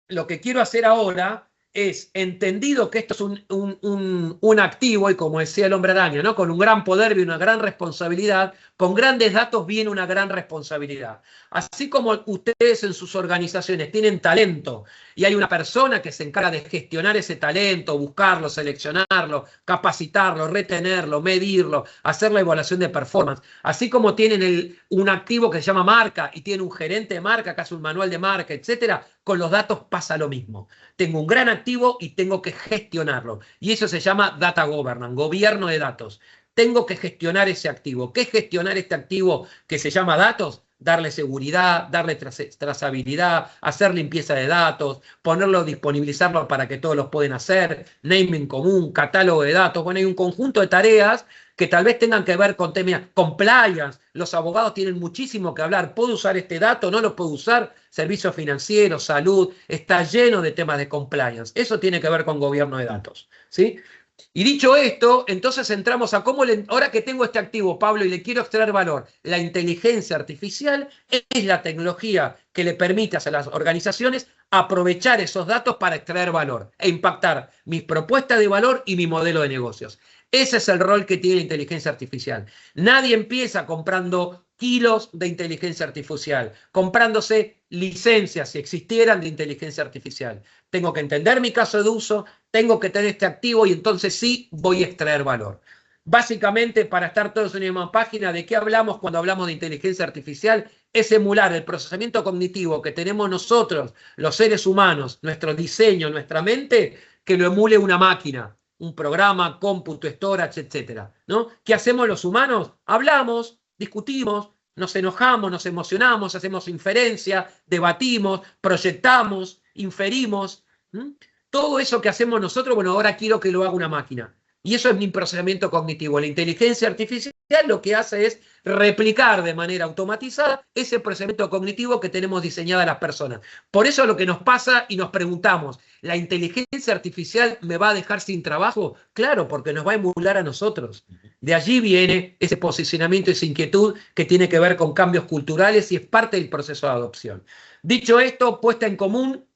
[SPEAKER 2] lo que quiero hacer ahora es, entendido que esto es un activo, y como decía el Hombre Araña, ¿no? Con un gran poder viene una gran responsabilidad, con grandes datos viene una gran responsabilidad. Así como ustedes en sus organizaciones tienen talento y hay una persona que se encarga de gestionar ese talento, buscarlo, seleccionarlo, capacitarlo, retenerlo, medirlo, hacer la evaluación de performance, así como tienen un activo que se llama marca y tiene un gerente de marca que hace un manual de marca, etcétera, con los datos pasa lo mismo. Tengo un gran activo y tengo que gestionarlo. Y eso se llama data governance, gobierno de datos. Tengo que gestionar ese activo. ¿Qué es gestionar este activo que se llama datos? Darle seguridad, darle trazabilidad, hacer limpieza de datos, ponerlo, disponibilizarlo para que todos los pueden hacer, naming común, catálogo de datos. Bueno, hay un conjunto de tareas que tal vez tengan que ver con temas compliance. Los abogados tienen muchísimo que hablar. ¿Puedo usar este dato? ¿No lo puedo usar? Servicios financieros, salud, está lleno de temas de compliance. Eso tiene que ver con gobierno de datos, ¿sí? Y dicho esto, entonces entramos a cómo, ahora que tengo este activo, Pablo, y le quiero extraer valor, la inteligencia artificial es la tecnología que le permite a las organizaciones aprovechar esos datos para extraer valor e impactar mis propuestas de valor y mi modelo de negocios. Ese es el rol que tiene la inteligencia artificial. Nadie empieza comprando kilos de inteligencia artificial, comprándose licencias, si existieran, de inteligencia artificial. Tengo que entender mi caso de uso, tengo que tener este activo y entonces sí voy a extraer valor. Básicamente, para estar todos en la misma página, ¿de qué hablamos cuando hablamos de inteligencia artificial? Es emular el procesamiento cognitivo que tenemos nosotros, los seres humanos, nuestro diseño, nuestra mente, que lo emule una máquina, un programa, cómputo, storage, etcétera, ¿no? ¿Qué hacemos los humanos? Hablamos, discutimos, nos enojamos, nos emocionamos, hacemos inferencia, debatimos, proyectamos, inferimos. Todo eso que hacemos nosotros, bueno, ahora quiero que lo haga una máquina. Y eso es mi procesamiento cognitivo. La inteligencia artificial lo que hace es replicar de manera automatizada ese procesamiento cognitivo que tenemos diseñada las personas. Por eso lo que nos pasa y nos preguntamos, ¿la inteligencia artificial me va a dejar sin trabajo? Claro, porque nos va a emular a nosotros. De allí viene ese posicionamiento, esa inquietud que tiene que ver con cambios culturales y es parte del proceso de adopción. Dicho esto, puesta en común,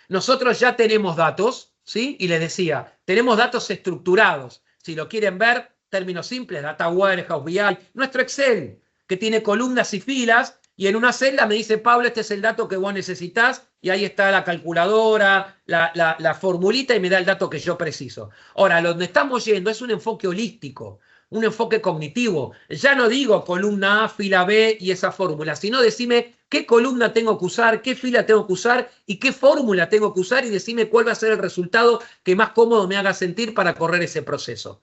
[SPEAKER 2] nosotros ya tenemos datos, ¿sí? Y les decía, tenemos datos estructurados. Si lo quieren ver, términos simples, Data Warehouse, BI, nuestro Excel, que tiene columnas y filas, y en una celda me dice, Pablo, este es el dato que vos necesitas, y ahí está la calculadora, la formulita, y me da el dato que yo preciso. Ahora, donde estamos yendo es un enfoque holístico, un enfoque cognitivo. Ya no digo columna A, fila B y esa fórmula, sino decime qué columna tengo que usar, qué fila tengo que usar y qué fórmula tengo que usar y decime cuál va a ser el resultado que más cómodo me haga sentir para correr ese proceso.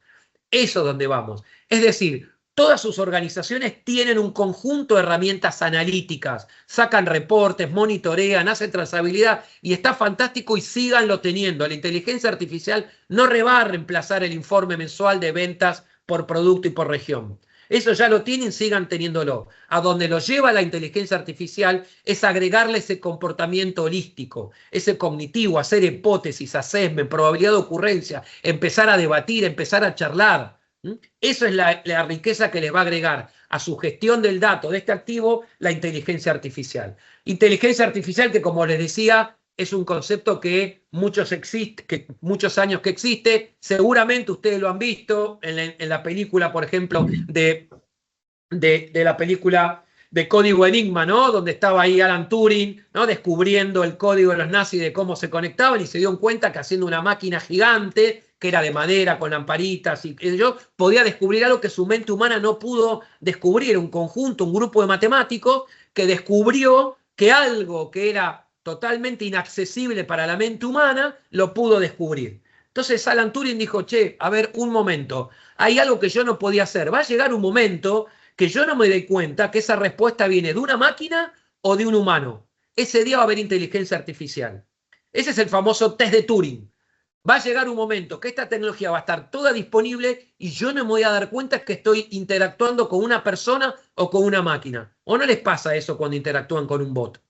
[SPEAKER 2] Eso es donde vamos. Es decir, todas sus organizaciones tienen un conjunto de herramientas analíticas, sacan reportes, monitorean, hacen trazabilidad y está fantástico y síganlo teniendo. La inteligencia artificial no va a reemplazar el informe mensual de ventas por producto y por región. Eso ya lo tienen, sigan teniéndolo. A donde lo lleva la inteligencia artificial es agregarle ese comportamiento holístico, ese cognitivo, hacer hipótesis, assessment, probabilidad de ocurrencia, empezar a debatir, empezar a charlar. Eso es la riqueza que les va a agregar a su gestión del dato de este activo la inteligencia artificial. Inteligencia artificial que, como les decía, es un concepto que muchos años que existe. Seguramente ustedes lo han visto en la película, por ejemplo, de la película de Código Enigma, ¿no? Donde estaba ahí Alan Turing, ¿no? Descubriendo el código de los nazis de cómo se conectaban y se dieron cuenta que haciendo una máquina gigante, que era de madera, con lamparitas, y yo podía descubrir algo que su mente humana no pudo descubrir, un conjunto, un grupo de matemáticos que descubrió que algo que era totalmente inaccesible para la mente humana, lo pudo descubrir. Entonces Alan Turing dijo, che, a ver, un momento, hay algo que yo no podía hacer. Va a llegar un momento que yo no me doy cuenta que esa respuesta viene de una máquina o de un humano. Ese día va a haber inteligencia artificial. Ese es el famoso test de Turing. Va a llegar un momento que esta tecnología va a estar toda disponible y yo no me voy a dar cuenta que estoy interactuando con una persona o con una máquina. ¿O no les pasa eso cuando interactúan con un bot?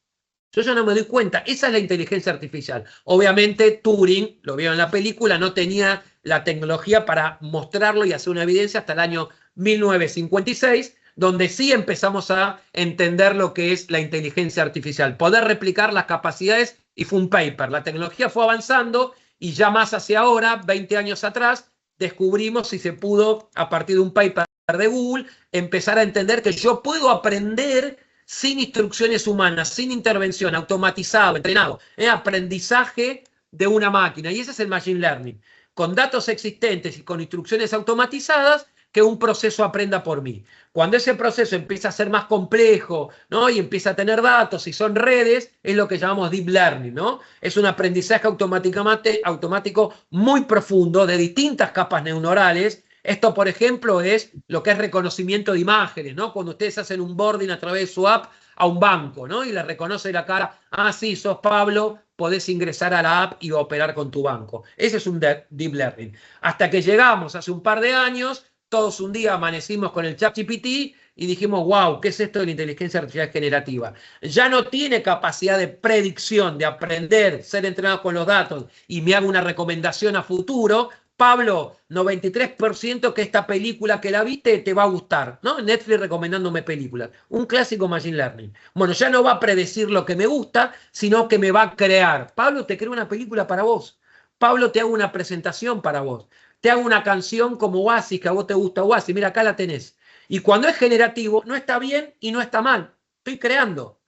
[SPEAKER 2] Yo ya no me doy cuenta. Esa es la inteligencia artificial. Obviamente Turing, lo vio en la película, no tenía la tecnología para mostrarlo y hacer una evidencia hasta el año 1956, donde sí empezamos a entender lo que es la inteligencia artificial, poder replicar las capacidades, y fue un paper. La tecnología fue avanzando y ya más hacia ahora, 20 años atrás, descubrimos y se pudo, a partir de un paper de Google, empezar a entender que yo puedo aprender sin instrucciones humanas, sin intervención, automatizado, entrenado, aprendizaje de una máquina. Y ese es el machine learning. Con datos existentes y con instrucciones automatizadas, que un proceso aprenda por mí. Cuando ese proceso empieza a ser más complejo, ¿no? Y empieza a tener datos y son redes, es lo que llamamos deep learning, ¿no? Es un aprendizaje automático muy profundo de distintas capas neuronales. Esto, por ejemplo, es lo que es reconocimiento de imágenes, ¿no? Cuando ustedes hacen un boarding a través de su app a un banco, ¿no? Y le reconoce la cara, ah, sí, sos Pablo, podés ingresar a la app y operar con tu banco. Ese es un deep learning. Hasta que llegamos hace un par de años, todos un día amanecimos con el ChatGPT y dijimos, wow, ¿qué es esto de la inteligencia artificial generativa? Ya no tiene capacidad de predicción, de aprender, ser entrenado con los datos y me haga una recomendación a futuro. Pablo, 93% que esta película que la viste te va a gustar, ¿no? Netflix recomendándome películas. Un clásico machine learning. Bueno, ya no va a predecir lo que me gusta, sino que me va a crear. Pablo, te creo una película para vos. Pablo, te hago una presentación para vos. Te hago una canción como Oasis, que a vos te gusta Oasis. Mira, acá la tenés. Y cuando es generativo, no está bien y no está mal. Estoy creando.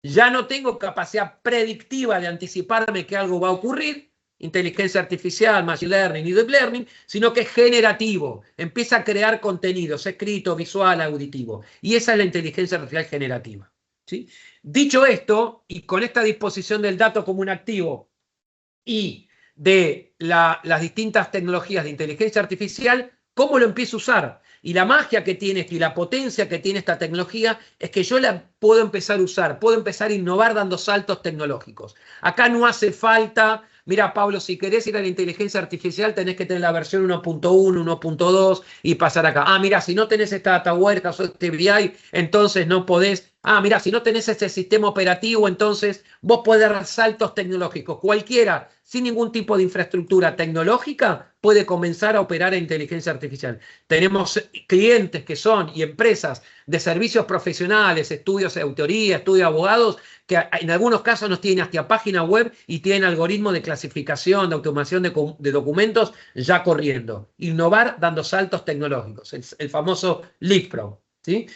[SPEAKER 2] Ya no tengo capacidad predictiva de anticiparme que algo va a ocurrir, inteligencia artificial, machine learning y deep learning, sino que es generativo, empieza a crear contenidos, escrito, visual, auditivo. Y esa es la inteligencia artificial generativa. ¿Sí? Dicho esto, y con esta disposición del dato como un activo y de las distintas tecnologías de inteligencia artificial, ¿cómo lo empiezo a usar? Y la magia que tiene esto y la potencia que tiene esta tecnología es que yo la puedo empezar a usar, puedo empezar a innovar dando saltos tecnológicos. Acá no hace falta mira, Pablo, si querés ir a la inteligencia artificial tenés que tener la versión 1.1, 1.2 y pasar acá. Ah, mira, si no tenés esta data warehouse o este BI, entonces no podés. Ah, mira, si no tenés este sistema operativo, entonces vos podés dar saltos tecnológicos. Cualquiera, sin ningún tipo de infraestructura tecnológica, puede comenzar a operar en inteligencia artificial. Tenemos clientes que son y empresas de servicios profesionales, estudios de auditoría, estudios de abogados, que en algunos casos nos tienen hasta página web y tienen algoritmos de clasificación, de automación de documentos ya corriendo. Innovar dando saltos tecnológicos, el famoso leapfrog, ¿sí?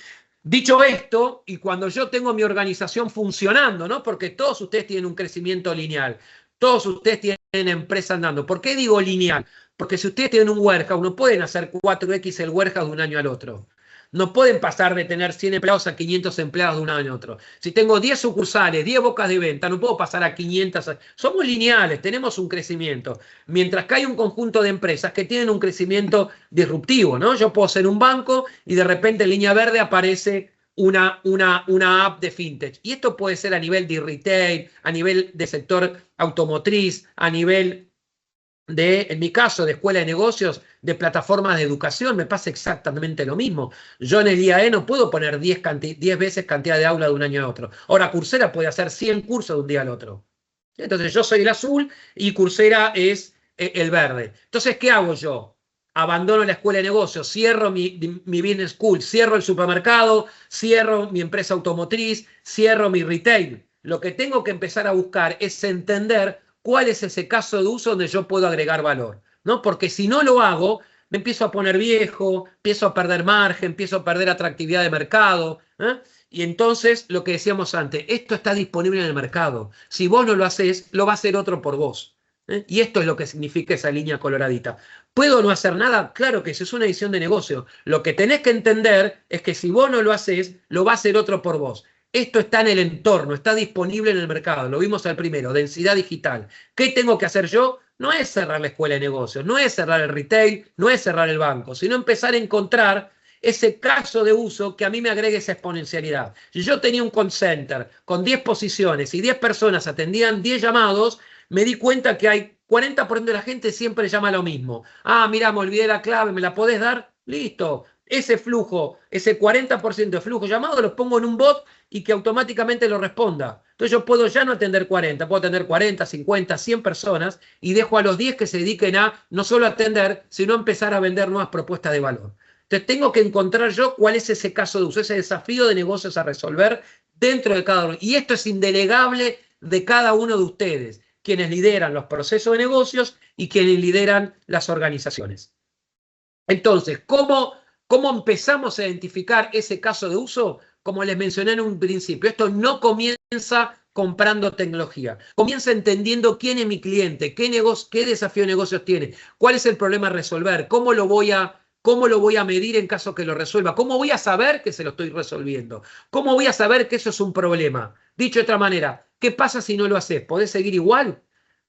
[SPEAKER 2] Dicho esto, y cuando yo tengo mi organización funcionando, ¿no? Porque todos ustedes tienen un crecimiento lineal, todos ustedes tienen empresas andando. ¿Por qué digo lineal? Porque si ustedes tienen un warehouse, no pueden hacer 4X el warehouse de un año al otro. No pueden pasar de tener 100 empleados a 500 empleados de un año a otro. Si tengo 10 sucursales, 10 bocas de venta, no puedo pasar a 500. Somos lineales, tenemos un crecimiento. Mientras que hay un conjunto de empresas que tienen un crecimiento disruptivo, ¿no? Yo puedo ser un banco y de repente en línea verde aparece una app de fintech. Y esto puede ser a nivel de retail, a nivel de sector automotriz, a nivel en mi caso, de escuela de negocios, de plataformas de educación, me pasa exactamente lo mismo. Yo en el IAE no puedo poner 10 veces cantidad de aula de un año a otro. Ahora, Coursera puede hacer 100 cursos de un día al otro. Entonces, yo soy el azul y Coursera es el verde. Entonces, ¿qué hago yo? Abandono la escuela de negocios, cierro mi business school, cierro el supermercado, cierro mi empresa automotriz, cierro mi retail. Lo que tengo que empezar a buscar es entender cuál es ese caso de uso donde yo puedo agregar valor, ¿no? Porque si no lo hago, me empiezo a poner viejo, empiezo a perder margen, empiezo a perder atractividad de mercado, ¿eh? Y entonces, lo que decíamos antes, esto está disponible en el mercado. Si vos no lo haces, lo va a hacer otro por vos. Y esto es lo que significa esa línea coloradita. ¿Puedo no hacer nada? Claro que eso es una decisión de negocio. Lo que tenés que entender es que si vos no lo haces, lo va a hacer otro por vos. Esto está en el entorno, está disponible en el mercado. Lo vimos al primero, densidad digital. ¿Qué tengo que hacer yo? No es cerrar la escuela de negocios, no es cerrar el retail, no es cerrar el banco, sino empezar a encontrar ese caso de uso que a mí me agregue esa exponencialidad. Si yo tenía un call center con 10 posiciones y 10 personas atendían 10 llamados, me di cuenta que hay 40% de la gente siempre llama lo mismo. Ah, mira, me olvidé la clave, ¿me la podés dar? Listo. Ese flujo, ese 40% de flujo llamado, lo pongo en un bot y que automáticamente lo responda. Entonces yo puedo ya no atender 40, puedo atender 40, 50, 100 personas y dejo a los 10 que se dediquen a no solo atender, sino a empezar a vender nuevas propuestas de valor. Entonces tengo que encontrar yo cuál es ese caso de uso, ese desafío de negocios a resolver dentro de cada uno. Y esto es indelegable de cada uno de ustedes, quienes lideran los procesos de negocios y quienes lideran las organizaciones. Entonces, ¿cómo empezamos a identificar ese caso de uso? Como les mencioné en un principio, esto no comienza comprando tecnología. Comienza entendiendo quién es mi cliente, qué desafío de negocios tiene, cuál es el problema a resolver, cómo lo voy a medir en caso que lo resuelva, cómo voy a saber que se lo estoy resolviendo, cómo voy a saber que eso es un problema. Dicho de otra manera, ¿qué pasa si no lo haces? ¿Podés seguir igual?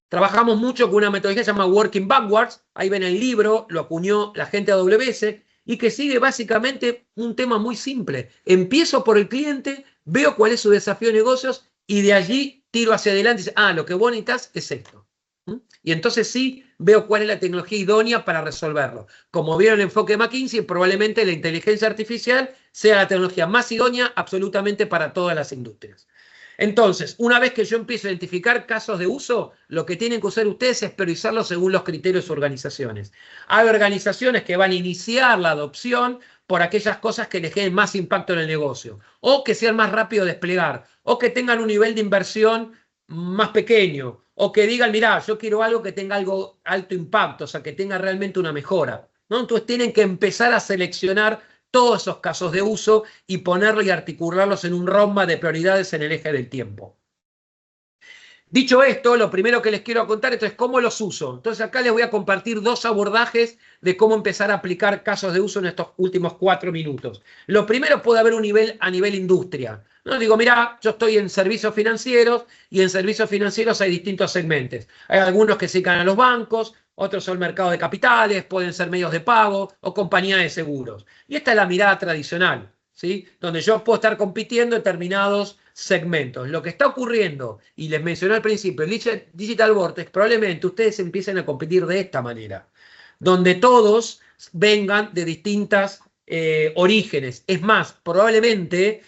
[SPEAKER 2] Trabajamos mucho con una metodología que se llama Working Backwards, ahí ven el libro, lo acuñó la gente de AWS, y que sigue básicamente un tema muy simple. Empiezo por el cliente, veo cuál es su desafío de negocios y de allí tiro hacia adelante y dice, lo que vos necesitas es esto. Y entonces sí veo cuál es la tecnología idónea para resolverlo. Como vieron el enfoque de McKinsey, probablemente la inteligencia artificial sea la tecnología más idónea absolutamente para todas las industrias. Entonces, una vez que yo empiezo a identificar casos de uso, lo que tienen que hacer ustedes es priorizarlos según los criterios de organizaciones. Hay organizaciones que van a iniciar la adopción por aquellas cosas que les generen más impacto en el negocio, o que sean más rápido de desplegar, o que tengan un nivel de inversión más pequeño, o que digan, mirá, yo quiero algo que tenga algo alto impacto, o sea, que tenga realmente una mejora, ¿no? Entonces tienen que empezar a seleccionar todos esos casos de uso y ponerlos y articularlos en un roadmap de prioridades en el eje del tiempo. Dicho esto, lo primero que les quiero contar es cómo los uso. Entonces acá les voy a compartir dos abordajes de cómo empezar a aplicar casos de uso en estos últimos 4 minutos. Lo primero puede haber un nivel a nivel industria. No digo, mira, yo estoy en servicios financieros y en servicios financieros hay distintos segmentos. Hay algunos que se dedican a los bancos, otros son mercados de capitales, pueden ser medios de pago o compañías de seguros. Y esta es la mirada tradicional, ¿sí? Donde yo puedo estar compitiendo en determinados segmentos. Lo que está ocurriendo, y les mencioné al principio, el Digital Vortex, probablemente ustedes empiecen a competir de esta manera, donde todos vengan de distintas orígenes. Es más, probablemente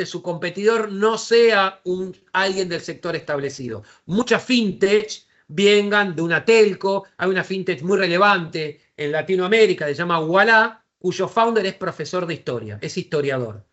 [SPEAKER 2] su competidor no sea alguien del sector establecido. Muchas fintech vengan de una telco. Hay una fintech muy relevante en Latinoamérica, se llama Ualá, cuyo founder es profesor de historia, es historiador.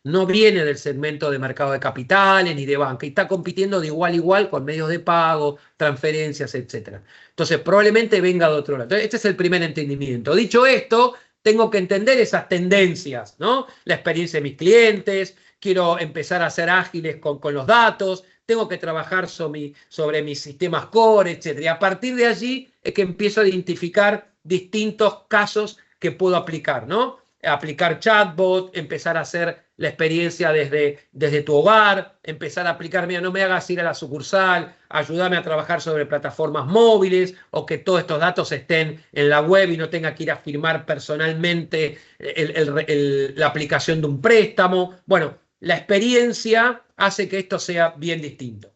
[SPEAKER 2] No viene del segmento de mercado de capitales ni de banca y está compitiendo de igual a igual con medios de pago, transferencias, etc. Entonces, probablemente venga de otro lado. Entonces, este es el primer entendimiento. Dicho esto, tengo que entender esas tendencias, ¿no? La experiencia de mis clientes, quiero empezar a ser ágiles con los datos, tengo que trabajar sobre mis sistemas core, etc. Y a partir de allí es que empiezo a identificar distintos casos que puedo aplicar, ¿no? Aplicar chatbot, empezar a hacer la experiencia desde tu hogar, empezar a aplicar, mira, no me hagas ir a la sucursal, ayúdame a trabajar sobre plataformas móviles o que todos estos datos estén en la web y no tenga que ir a firmar personalmente la aplicación de un préstamo. Bueno, la experiencia hace que esto sea bien distinto.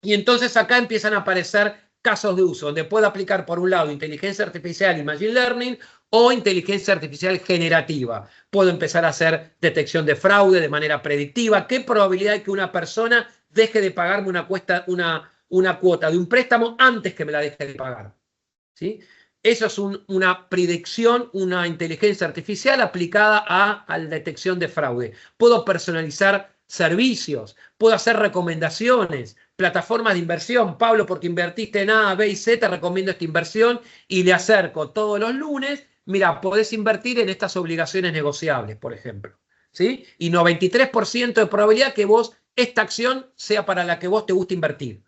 [SPEAKER 2] Y entonces acá empiezan a aparecer casos de uso, donde puedo aplicar por un lado inteligencia artificial y machine learning o inteligencia artificial generativa. Puedo empezar a hacer detección de fraude de manera predictiva. ¿Qué probabilidad hay que una persona deje de pagarme una cuota de un préstamo antes que me la deje de pagar? ¿Sí? Eso es una predicción, una inteligencia artificial aplicada a la detección de fraude. Puedo personalizar servicios, puedo hacer recomendaciones, plataformas de inversión. Pablo, porque invertiste en A, B y C, te recomiendo esta inversión y le acerco todos los lunes. Mira, podés invertir en estas obligaciones negociables, por ejemplo. ¿Sí? Y 93% de probabilidad que esta acción sea para la que vos te gusta invertir.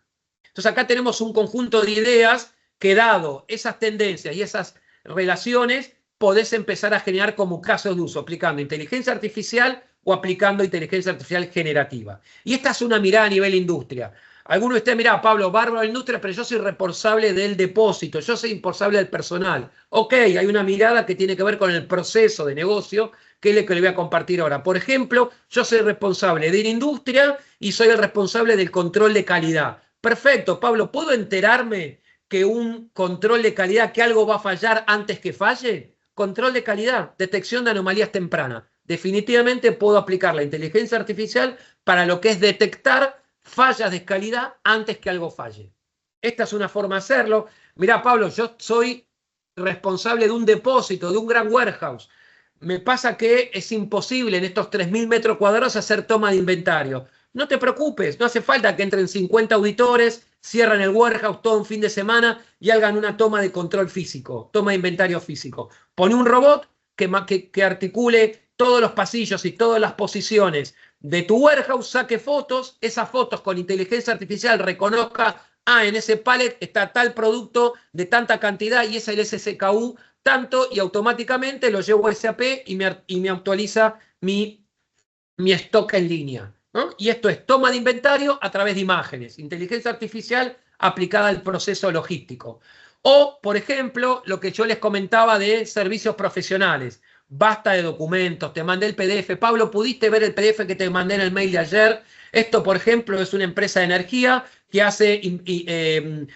[SPEAKER 2] Entonces acá tenemos un conjunto de ideas que, dado esas tendencias y esas relaciones, podés empezar a generar como casos de uso, aplicando inteligencia artificial o aplicando inteligencia artificial generativa. Y esta es una mirada a nivel industria. Algunos de ustedes, mirá, Pablo, bárbaro de la industria, pero yo soy responsable del depósito, yo soy responsable del personal. Ok, hay una mirada que tiene que ver con el proceso de negocio, que es lo que le voy a compartir ahora. Por ejemplo, yo soy responsable de la industria y soy el responsable del control de calidad. Perfecto, Pablo, ¿puedo enterarme que un control de calidad, que algo va a fallar antes que falle? Control de calidad, detección de anomalías tempranas. Definitivamente puedo aplicar la inteligencia artificial para lo que es detectar fallas de calidad antes que algo falle. Esta es una forma de hacerlo. Mirá, Pablo, yo soy responsable de un depósito, de un gran warehouse. Me pasa que es imposible en estos 3.000 metros cuadrados hacer toma de inventario. No te preocupes, no hace falta que entren 50 auditores, cierren el warehouse todo un fin de semana y hagan una toma de control físico, toma de inventario físico. Pone un robot que articule todos los pasillos y todas las posiciones de tu warehouse, saque fotos, esas fotos con inteligencia artificial reconozca, en ese pallet está tal producto de tanta cantidad y es el SSKU tanto, y automáticamente lo llevo a SAP y me actualiza mi stock en línea, ¿no? Y esto es toma de inventario a través de imágenes, inteligencia artificial aplicada al proceso logístico. O, por ejemplo, lo que yo les comentaba de servicios profesionales. Basta de documentos, te mandé el PDF. Pablo, ¿pudiste ver el PDF que te mandé en el mail de ayer? Esto, por ejemplo, es una empresa de energía que hace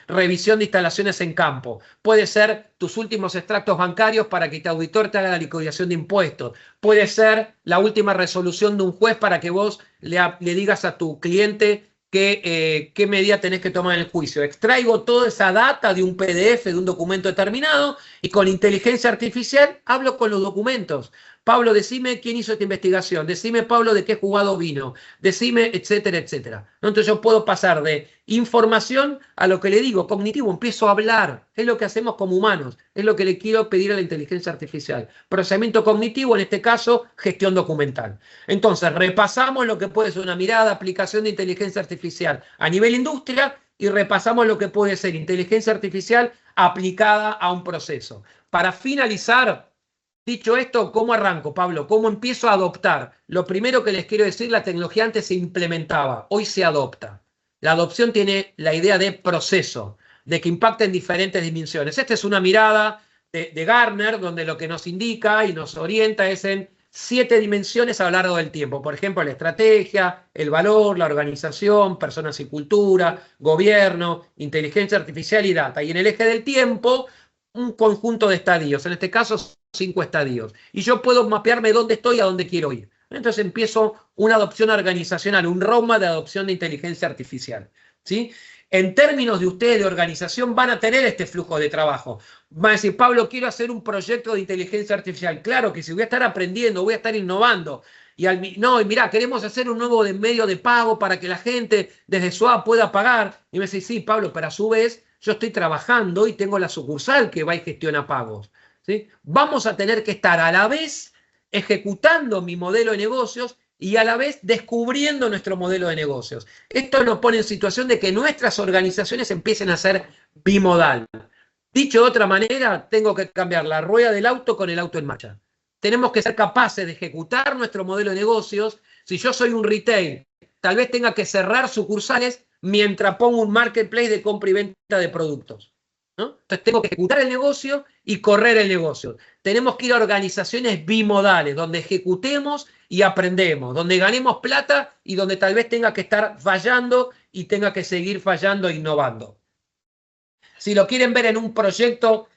[SPEAKER 2] revisión de instalaciones en campo. Puede ser tus últimos extractos bancarios para que tu auditor te haga la liquidación de impuestos. Puede ser la última resolución de un juez para que vos le digas a tu cliente qué medida tenés que tomar en el juicio. Extraigo toda esa data de un PDF, de un documento determinado, y con inteligencia artificial hablo con los documentos. Pablo, decime quién hizo esta investigación, decime, Pablo, de qué jugado vino, decime, etcétera, etcétera. Entonces yo puedo pasar de información a lo que le digo, cognitivo, empiezo a hablar. Es lo que hacemos como humanos, es lo que le quiero pedir a la inteligencia artificial. Procesamiento cognitivo, en este caso, gestión documental. Entonces, repasamos lo que puede ser una mirada, aplicación de inteligencia artificial a nivel industria, y repasamos lo que puede ser inteligencia artificial aplicada a un proceso. Para finalizar, dicho esto, ¿cómo arranco, Pablo? ¿Cómo empiezo a adoptar? Lo primero que les quiero decir, la tecnología antes se implementaba, hoy se adopta. La adopción tiene la idea de proceso, de que impacta en diferentes dimensiones. Esta es una mirada de Gartner, donde lo que nos indica y nos orienta es en 7 dimensiones a lo largo del tiempo. Por ejemplo, la estrategia, el valor, la organización, personas y cultura, gobierno, inteligencia artificial y data. Y en el eje del tiempo, un conjunto de estadios, en este caso 5 estadios. Y yo puedo mapearme dónde estoy y a dónde quiero ir. Entonces empiezo una adopción organizacional, un roadmap de adopción de inteligencia artificial, ¿sí? En términos de ustedes de organización van a tener este flujo de trabajo. Van a decir, Pablo, quiero hacer un proyecto de inteligencia artificial. Claro que si voy a estar aprendiendo, voy a estar innovando. Y mirá, queremos hacer un nuevo medio de pago para que la gente desde su app pueda pagar. Y me dice, sí, Pablo, pero a su vez yo estoy trabajando y tengo la sucursal que va y gestiona pagos, ¿sí? Vamos a tener que estar a la vez ejecutando mi modelo de negocios y a la vez descubriendo nuestro modelo de negocios. Esto nos pone en situación de que nuestras organizaciones empiecen a ser bimodal. Dicho de otra manera, tengo que cambiar la rueda del auto con el auto en marcha. Tenemos que ser capaces de ejecutar nuestro modelo de negocios. Si yo soy un retail, tal vez tenga que cerrar sucursales mientras pongo un marketplace de compra y venta de productos, ¿no? Entonces tengo que ejecutar el negocio y correr el negocio. Tenemos que ir a organizaciones bimodales, donde ejecutemos y aprendemos, donde ganemos plata y donde tal vez tenga que estar fallando y tenga que seguir fallando e innovando. Si lo quieren ver en un proyecto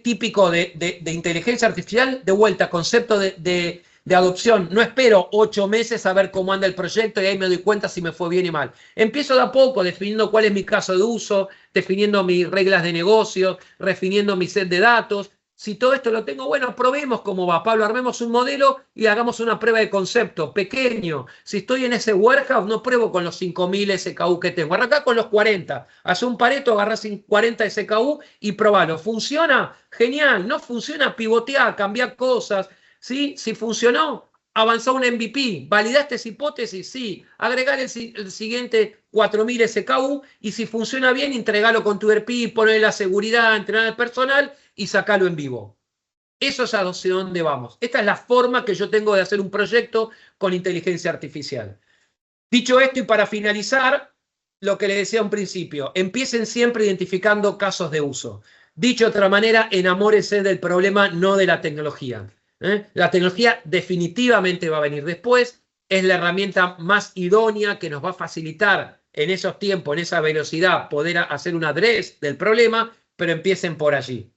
[SPEAKER 2] típico de inteligencia artificial, de vuelta, concepto de adopción. No espero 8 meses a ver cómo anda el proyecto y ahí me doy cuenta si me fue bien y mal. Empiezo de a poco definiendo cuál es mi caso de uso, definiendo mis reglas de negocio, definiendo mi set de datos. Si todo esto lo tengo, bueno, probemos cómo va. Pablo, armemos un modelo y hagamos una prueba de concepto pequeño. Si estoy en ese warehouse, no pruebo con los 5.000 SKU que tengo. Arrancá con los 40. Haz un Pareto, agarrás 40 SKU y probalo. ¿Funciona? Genial. ¿No funciona? Pivoteá, cambiar cosas. ¿Sí? Si funcionó, avanzó un MVP. ¿Validaste esa hipótesis? Sí. Agregar el siguiente 4.000 SKU y si funciona bien, entregalo con tu ERP, poner la seguridad, entrenar al personal y sacarlo en vivo. Eso es hacia dónde vamos. Esta es la forma que yo tengo de hacer un proyecto con inteligencia artificial. Dicho esto y para finalizar, lo que les decía al principio, empiecen siempre identificando casos de uso. Dicho de otra manera, enamórense del problema, no de la tecnología. La tecnología definitivamente va a venir después, es la herramienta más idónea que nos va a facilitar en esos tiempos, en esa velocidad, poder hacer un address del problema, pero empiecen por allí.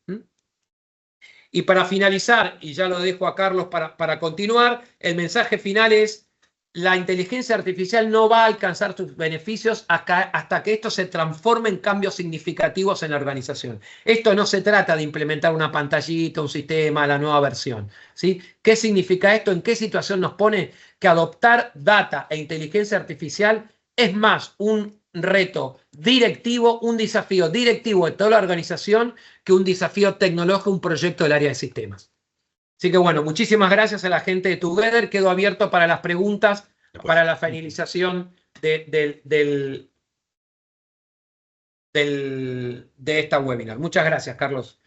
[SPEAKER 2] Y para finalizar, y ya lo dejo a Carlos para continuar, el mensaje final es: la inteligencia artificial no va a alcanzar sus beneficios hasta que esto se transforme en cambios significativos en la organización. Esto no se trata de implementar una pantallita, un sistema, la nueva versión, ¿sí? ¿Qué significa esto? ¿En qué situación nos pone? Que adoptar data e inteligencia artificial es más un reto directivo, un desafío directivo de toda la organización que un desafío tecnológico, un proyecto del área de sistemas. Así que bueno, muchísimas gracias a la gente de Together. Quedo abierto para las preguntas, para la finalización de esta webinar. Muchas gracias, Carlos.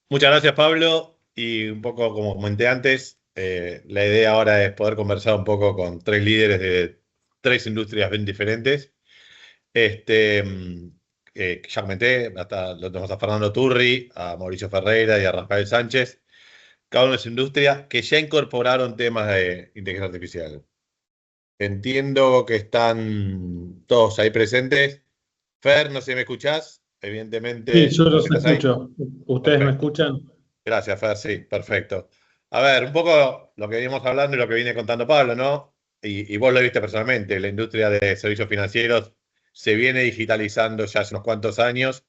[SPEAKER 1] Muchas gracias, Pablo. Y un poco como comenté antes, la idea ahora es poder conversar un poco con 3 líderes de 3 industrias bien diferentes. Que ya comenté, lo tenemos a Fernando Turri, a Mauricio Ferreira y a Rafael Sánchez. Cada uno de su industria, que ya incorporaron temas de inteligencia artificial. Entiendo que están todos ahí presentes. Fer, no sé si me escuchás, evidentemente.
[SPEAKER 3] Sí, yo los escucho. ¿Ustedes me escuchan?
[SPEAKER 1] Gracias, Fer, sí, perfecto. A ver, un poco lo que venimos hablando y lo que viene contando Pablo, ¿no? Y vos lo viste personalmente, la industria de servicios financieros se viene digitalizando ya hace unos cuantos años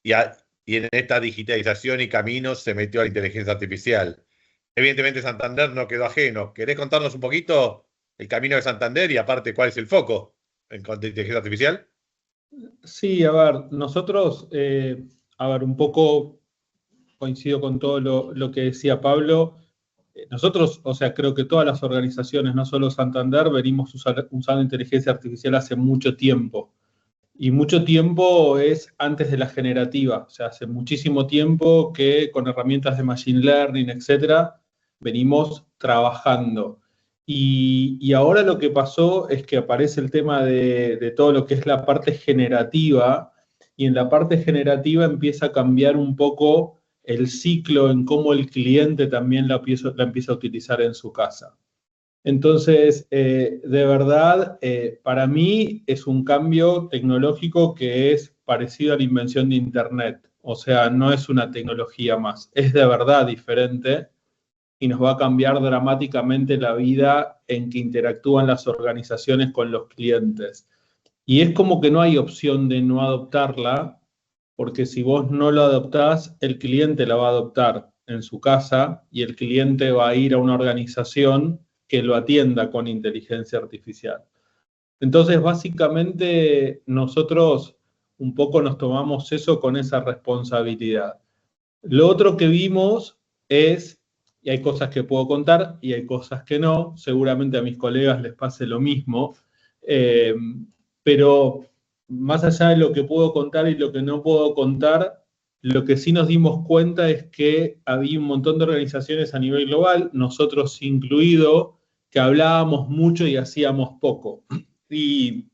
[SPEAKER 1] y en esta digitalización y caminos se metió la inteligencia artificial. Evidentemente Santander no quedó ajeno. ¿Querés contarnos un poquito el camino de Santander y aparte cuál es el foco en cuanto a inteligencia artificial?
[SPEAKER 3] Sí, a ver, nosotros, un poco coincido con todo lo que decía Pablo. Nosotros, o sea, creo que todas las organizaciones, no solo Santander, venimos usando inteligencia artificial hace mucho tiempo. Y mucho tiempo es antes de la generativa, o sea, hace muchísimo tiempo que con herramientas de Machine Learning, etcétera, venimos trabajando. Y ahora lo que pasó es que aparece el tema de todo lo que es la parte generativa, y en la parte generativa empieza a cambiar un poco el ciclo en cómo el cliente también la empieza a utilizar en su casa. Entonces, de verdad, para mí es un cambio tecnológico que es parecido a la invención de Internet. O sea, no es una tecnología más, es de verdad diferente y nos va a cambiar dramáticamente la vida en que interactúan las organizaciones con los clientes. Y es como que no hay opción de no adoptarla, porque si vos no lo adoptás, el cliente la va a adoptar en su casa y el cliente va a ir a una organización que lo atienda con inteligencia artificial. Entonces, básicamente, nosotros un poco nos tomamos eso con esa responsabilidad. Lo otro que vimos es, y hay cosas que puedo contar y hay cosas que no, seguramente a mis colegas les pase lo mismo, pero más allá de lo que puedo contar y lo que no puedo contar, lo que sí nos dimos cuenta es que había un montón de organizaciones a nivel global, nosotros incluido, que hablábamos mucho y hacíamos poco. Y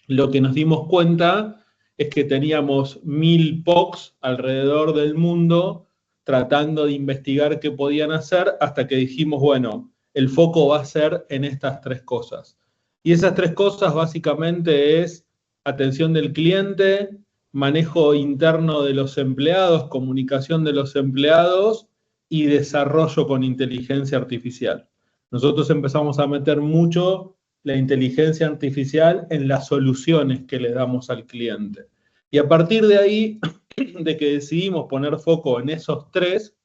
[SPEAKER 3] lo que nos dimos cuenta es que teníamos 1000 POCs alrededor del mundo tratando de investigar qué podían hacer hasta que dijimos, bueno, el foco va a ser en estas 3 cosas. Y esas 3 cosas básicamente es atención del cliente, manejo interno de los empleados, comunicación de los empleados y desarrollo con inteligencia artificial. Nosotros empezamos a meter mucho la inteligencia artificial en las soluciones que le damos al cliente. Y a partir de ahí, de que decidimos poner foco en esos 3,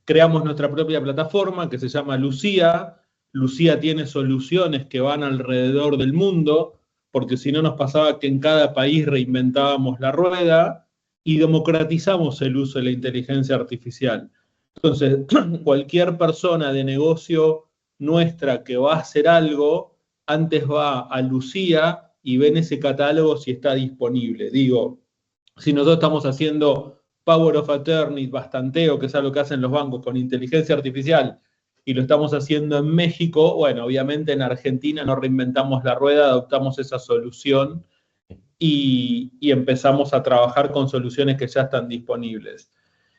[SPEAKER 3] creamos nuestra propia plataforma que se llama Lucía. Lucía tiene soluciones que van alrededor del mundo, porque si no nos pasaba que en cada país reinventábamos la rueda y democratizamos el uso de la inteligencia artificial. Entonces, cualquier persona de negocio nuestra que va a hacer algo, antes va a Lucía y ve en ese catálogo si está disponible. Digo, si nosotros estamos haciendo Power of Attorney, bastanteo, que es algo que hacen los bancos con inteligencia artificial, y lo estamos haciendo en México, bueno, obviamente en Argentina no reinventamos la rueda, adoptamos esa solución y empezamos a trabajar con soluciones que ya están disponibles.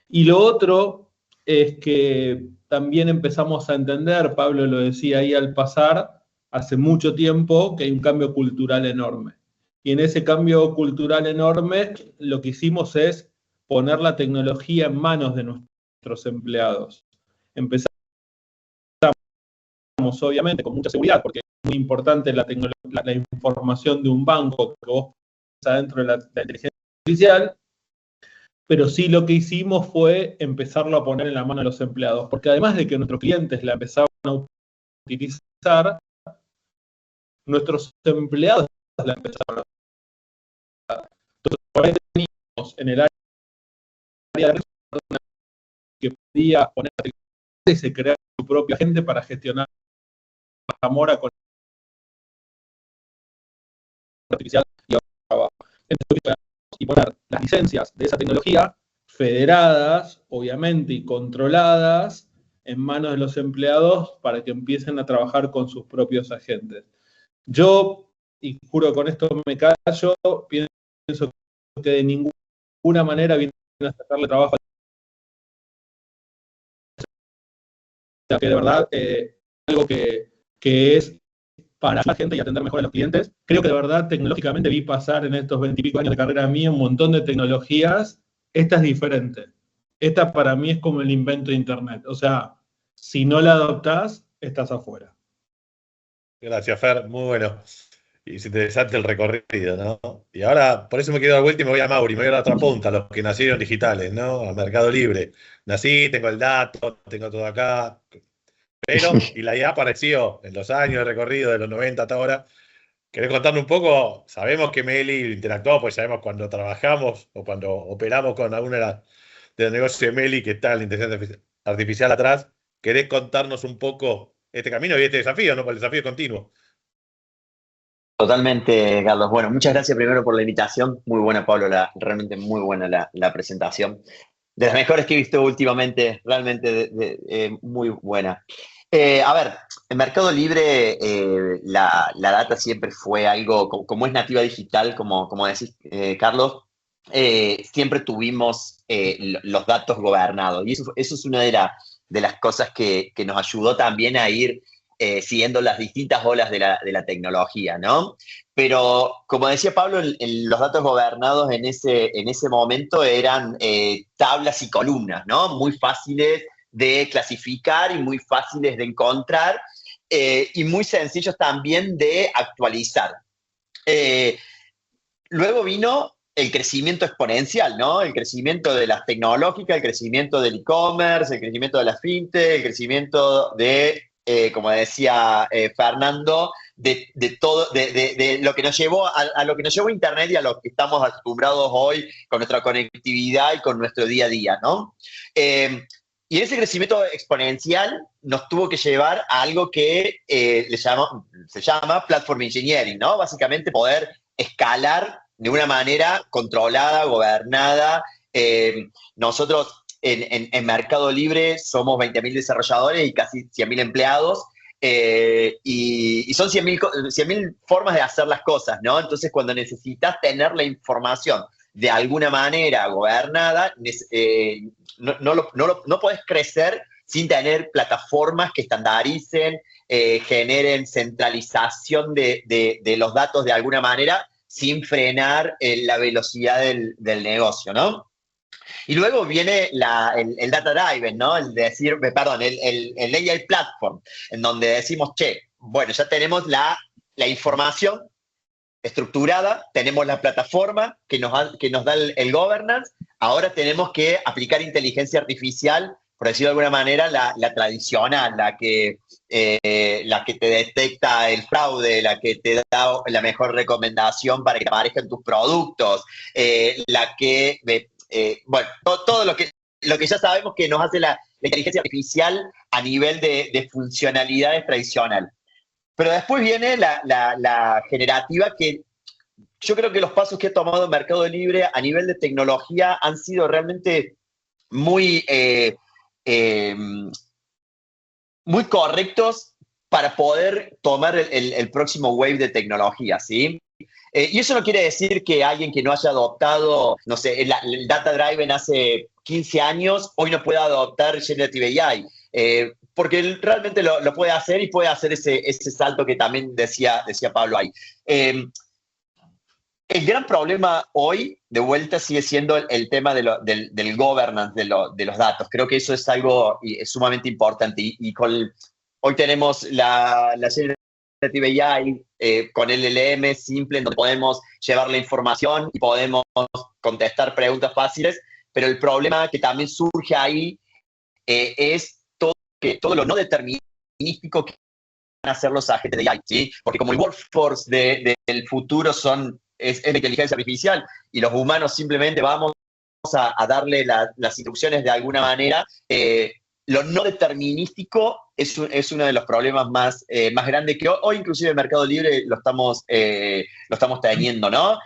[SPEAKER 3] Y lo otro es que también empezamos a entender, Pablo lo decía ahí al pasar, hace mucho tiempo, que hay un cambio cultural enorme. Y en ese cambio cultural enorme, lo que hicimos es poner la tecnología en manos de nuestros empleados. Empezamos, obviamente, con mucha seguridad, porque es muy importante la información de un banco que vos pones adentro de la inteligencia artificial, pero sí lo que hicimos fue empezarlo a poner en la mano de los empleados, porque además de que nuestros clientes la empezaban a utilizar, nuestros empleados la empezaron a utilizar. Entonces, por ahí teníamos en el área de que podía poner y se crear su propia gente para gestionar la mora con artificial y abajo. Entonces, y poner las licencias de esa tecnología federadas, obviamente, y controladas en manos de los empleados para que empiecen a trabajar con sus propios agentes. Yo, y juro con esto me callo, pienso que de ninguna manera viene a sacarle trabajo a que de verdad algo que es para la gente y atender mejor a los clientes. Creo que de verdad tecnológicamente vi pasar en estos 20 y pico años de carrera mía un montón de tecnologías. Esta es diferente. Esta para mí es como el invento de Internet. O sea, si no la adoptás, estás afuera.
[SPEAKER 1] Gracias, Fer, muy bueno. Y es interesante el recorrido, ¿no? Y ahora, por eso me quedo de vuelta y me voy a Mauri, me voy a la otra punta, a los que nacieron digitales, ¿no? Al Mercado Libre. Nací, tengo el dato, tengo todo acá. Pero, y la IA apareció en los años de recorrido de los 90 hasta ahora. ¿Querés contarme un poco? Sabemos que Meli interactuó, pues sabemos cuando trabajamos o cuando operamos con alguna de los negocios de Meli que está la inteligencia artificial atrás. ¿Querés contarnos un poco este camino y este desafío, ¿no? Por el desafío continuo.
[SPEAKER 4] Totalmente, Carlos. Bueno, muchas gracias primero por la invitación. Muy buena, Pablo, realmente muy buena la presentación. De las mejores que he visto últimamente, realmente muy buena. A ver, en Mercado Libre la data siempre fue algo, como es nativa digital, como decís, Carlos, siempre tuvimos los datos gobernados. Y eso es una de las cosas que nos ayudó también a ir siguiendo las distintas olas de la tecnología, ¿no? Pero, como decía Pablo, los datos gobernados en ese momento eran tablas y columnas, ¿no? Muy fáciles de clasificar y muy fáciles de encontrar y muy sencillos también de actualizar. Luego vino el crecimiento exponencial, ¿no? El crecimiento de las tecnológicas, el crecimiento del e-commerce, el crecimiento de la fintech, el crecimiento de, como decía Fernando, de lo que nos llevó a lo que nos llevó a Internet y a lo que estamos acostumbrados hoy con nuestra conectividad y con nuestro día a día, ¿no? Y ese crecimiento exponencial nos tuvo que llevar a algo que se llama Platform Engineering, ¿no? Básicamente poder escalar de una manera controlada, gobernada. Nosotros en Mercado Libre somos 20.000 desarrolladores y casi 100.000 empleados. Y son 100.000 formas de hacer las cosas, ¿no? Entonces, cuando necesitas tener la información de alguna manera gobernada, no podés crecer sin tener plataformas que estandaricen, generen centralización de los datos de alguna manera, sin frenar la velocidad del negocio, ¿no? Y luego viene el data driven, ¿no? El AI platform, en donde decimos, bueno, ya tenemos la información estructurada, tenemos la plataforma que nos da el governance, ahora tenemos que aplicar inteligencia artificial, por decirlo de alguna manera, la tradicional, la que te detecta el fraude, la que te da la mejor recomendación para que aparezcan tus productos, bueno, todo lo que ya sabemos que nos hace la inteligencia artificial a nivel de funcionalidades tradicional. Pero después viene la generativa, que yo creo que los pasos que ha tomado Mercado Libre a nivel de tecnología han sido realmente muy correctos para poder tomar el próximo wave de tecnología, ¿sí? Y eso no quiere decir que alguien que no haya adoptado, no sé, el Data Driven hace 15 años, hoy no pueda adoptar Generative AI. Porque realmente lo puede hacer y puede hacer ese salto que también decía Pablo ahí. El gran problema hoy, de vuelta, sigue siendo el tema del governance de los datos. Creo que eso es algo sumamente importante. Hoy tenemos la Generative AI con LLM simple, en donde podemos llevar la información y podemos contestar preguntas fáciles, pero el problema que también surge ahí es todo lo no determinístico que van a hacer los agentes de AI, ¿sí? Porque como el workforce del futuro es la inteligencia artificial y los humanos simplemente vamos a darle las instrucciones de alguna manera, lo no determinístico es uno de los problemas más grandes que hoy inclusive el Mercado Libre lo estamos teniendo, ¿no?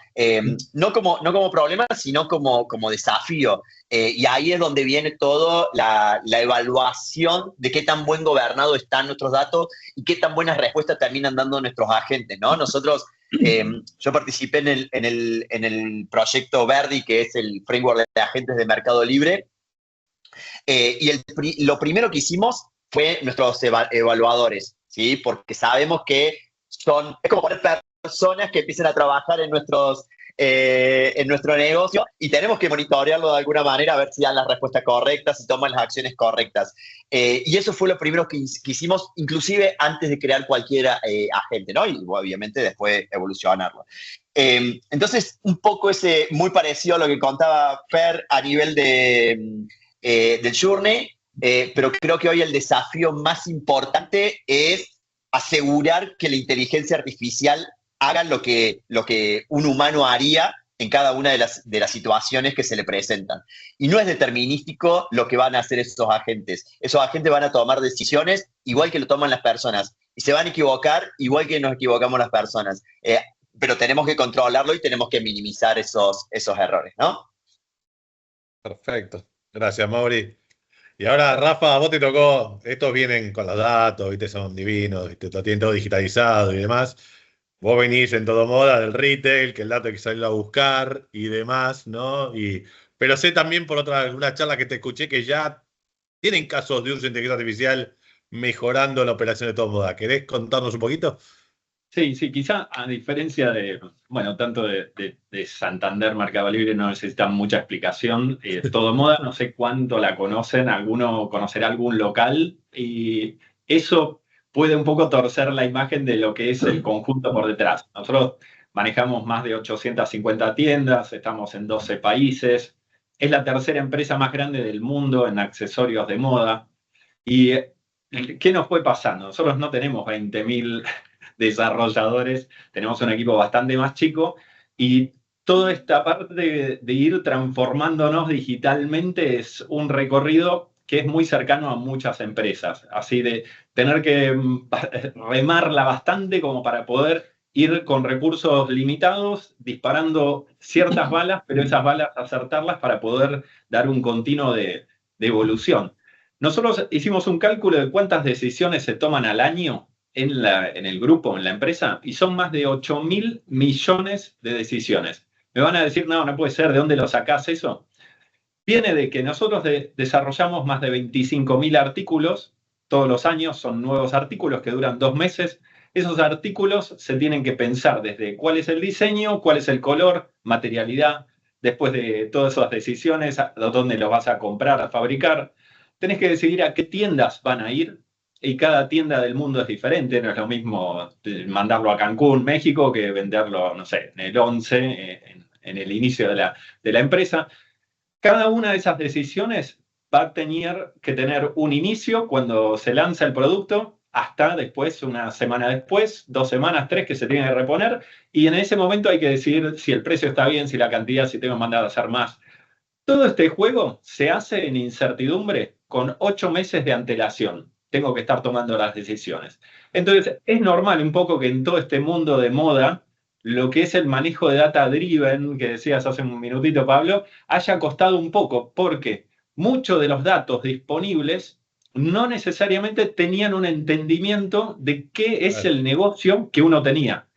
[SPEAKER 4] No como problema, sino como desafío. Y ahí es donde viene todo la evaluación de qué tan buen gobernado están nuestros datos y qué tan buenas respuestas terminan dando nuestros agentes, ¿no? Nosotros, yo participé en el proyecto Verdi, que es el framework de agentes de Mercado Libre, y lo primero que hicimos fue nuestros evaluadores, ¿sí? Porque sabemos que es como poner personas que empiecen a trabajar en nuestro negocio y tenemos que monitorearlo de alguna manera, a ver si dan las respuestas correctas, si toman las acciones correctas. Y eso fue lo primero que hicimos, inclusive antes de crear cualquier agente, ¿no? Y obviamente después evolucionarlo. Entonces, un poco muy parecido a lo que contaba Fer a nivel del Journey, pero creo que hoy el desafío más importante es asegurar que la inteligencia artificial haga lo que un humano haría en cada una de las situaciones que se le presentan. Y no es determinístico lo que van a hacer esos agentes. Esos agentes van a tomar decisiones igual que lo toman las personas. Y se van a equivocar igual que nos equivocamos las personas. Pero tenemos que controlarlo y tenemos que minimizar esos errores, ¿no?
[SPEAKER 1] Perfecto. Gracias, Mauri. Y ahora, Rafa, a vos te tocó, estos vienen con los datos, ¿viste? Son divinos, ¿viste? Lo tienen todo digitalizado y demás. vos venís en todo moda del retail, que el dato hay que salirlo a buscar y demás, ¿no? Pero sé también por alguna charla que te escuché que ya tienen casos de uso de inteligencia artificial mejorando la operación de todo moda. ¿Querés contarnos un poquito?
[SPEAKER 5] Sí, sí, quizá a diferencia de, bueno, tanto de Santander, Mercado Libre, no necesitan mucha explicación. Todo moda, no sé cuánto la conocen, alguno conocerá algún local y eso puede un poco torcer la imagen de lo que es el conjunto por detrás. Nosotros manejamos más de 850 tiendas, estamos en 12 países, es la tercera empresa más grande del mundo en accesorios de moda. ¿Y qué nos fue pasando? Nosotros no tenemos 20.000 desarrolladores, tenemos un equipo bastante más chico y toda esta parte de ir transformándonos digitalmente es un recorrido que es muy cercano a muchas empresas, así de tener que remarla bastante como para poder ir con recursos limitados, disparando ciertas balas, pero esas balas acertarlas para poder dar un continuo de evolución. Nosotros hicimos un cálculo de cuántas decisiones se toman al año en el grupo, en la empresa, y son más de 8.000 millones de decisiones. Me van a decir, no, no puede ser, ¿de dónde lo sacás eso? Viene de que nosotros desarrollamos más de 25.000 artículos, todos los años son nuevos artículos que duran 2 meses. Esos artículos se tienen que pensar desde cuál es el diseño, cuál es el color, materialidad, después de todas esas decisiones, a dónde los vas a comprar, a fabricar. Tenés que decidir a qué tiendas van a ir, y cada tienda del mundo es diferente, no es lo mismo mandarlo a Cancún, México, que venderlo, no sé, en el 11, en el inicio de la empresa. Cada una de esas decisiones va a tener que tener un inicio cuando se lanza el producto, hasta después, una semana después, 2 semanas, 3, que se tiene que reponer, y en ese momento hay que decidir si el precio está bien, si la cantidad, si tengo mandado a hacer más. Todo este juego se hace en incertidumbre con 8 meses de antelación. Tengo que estar tomando las decisiones. Entonces, es normal un poco que en todo este mundo de moda, lo que es el manejo de data driven, que decías hace un minutito, Pablo, haya costado un poco, porque muchos de los datos disponibles no necesariamente tenían un entendimiento de qué es el negocio que uno tenía.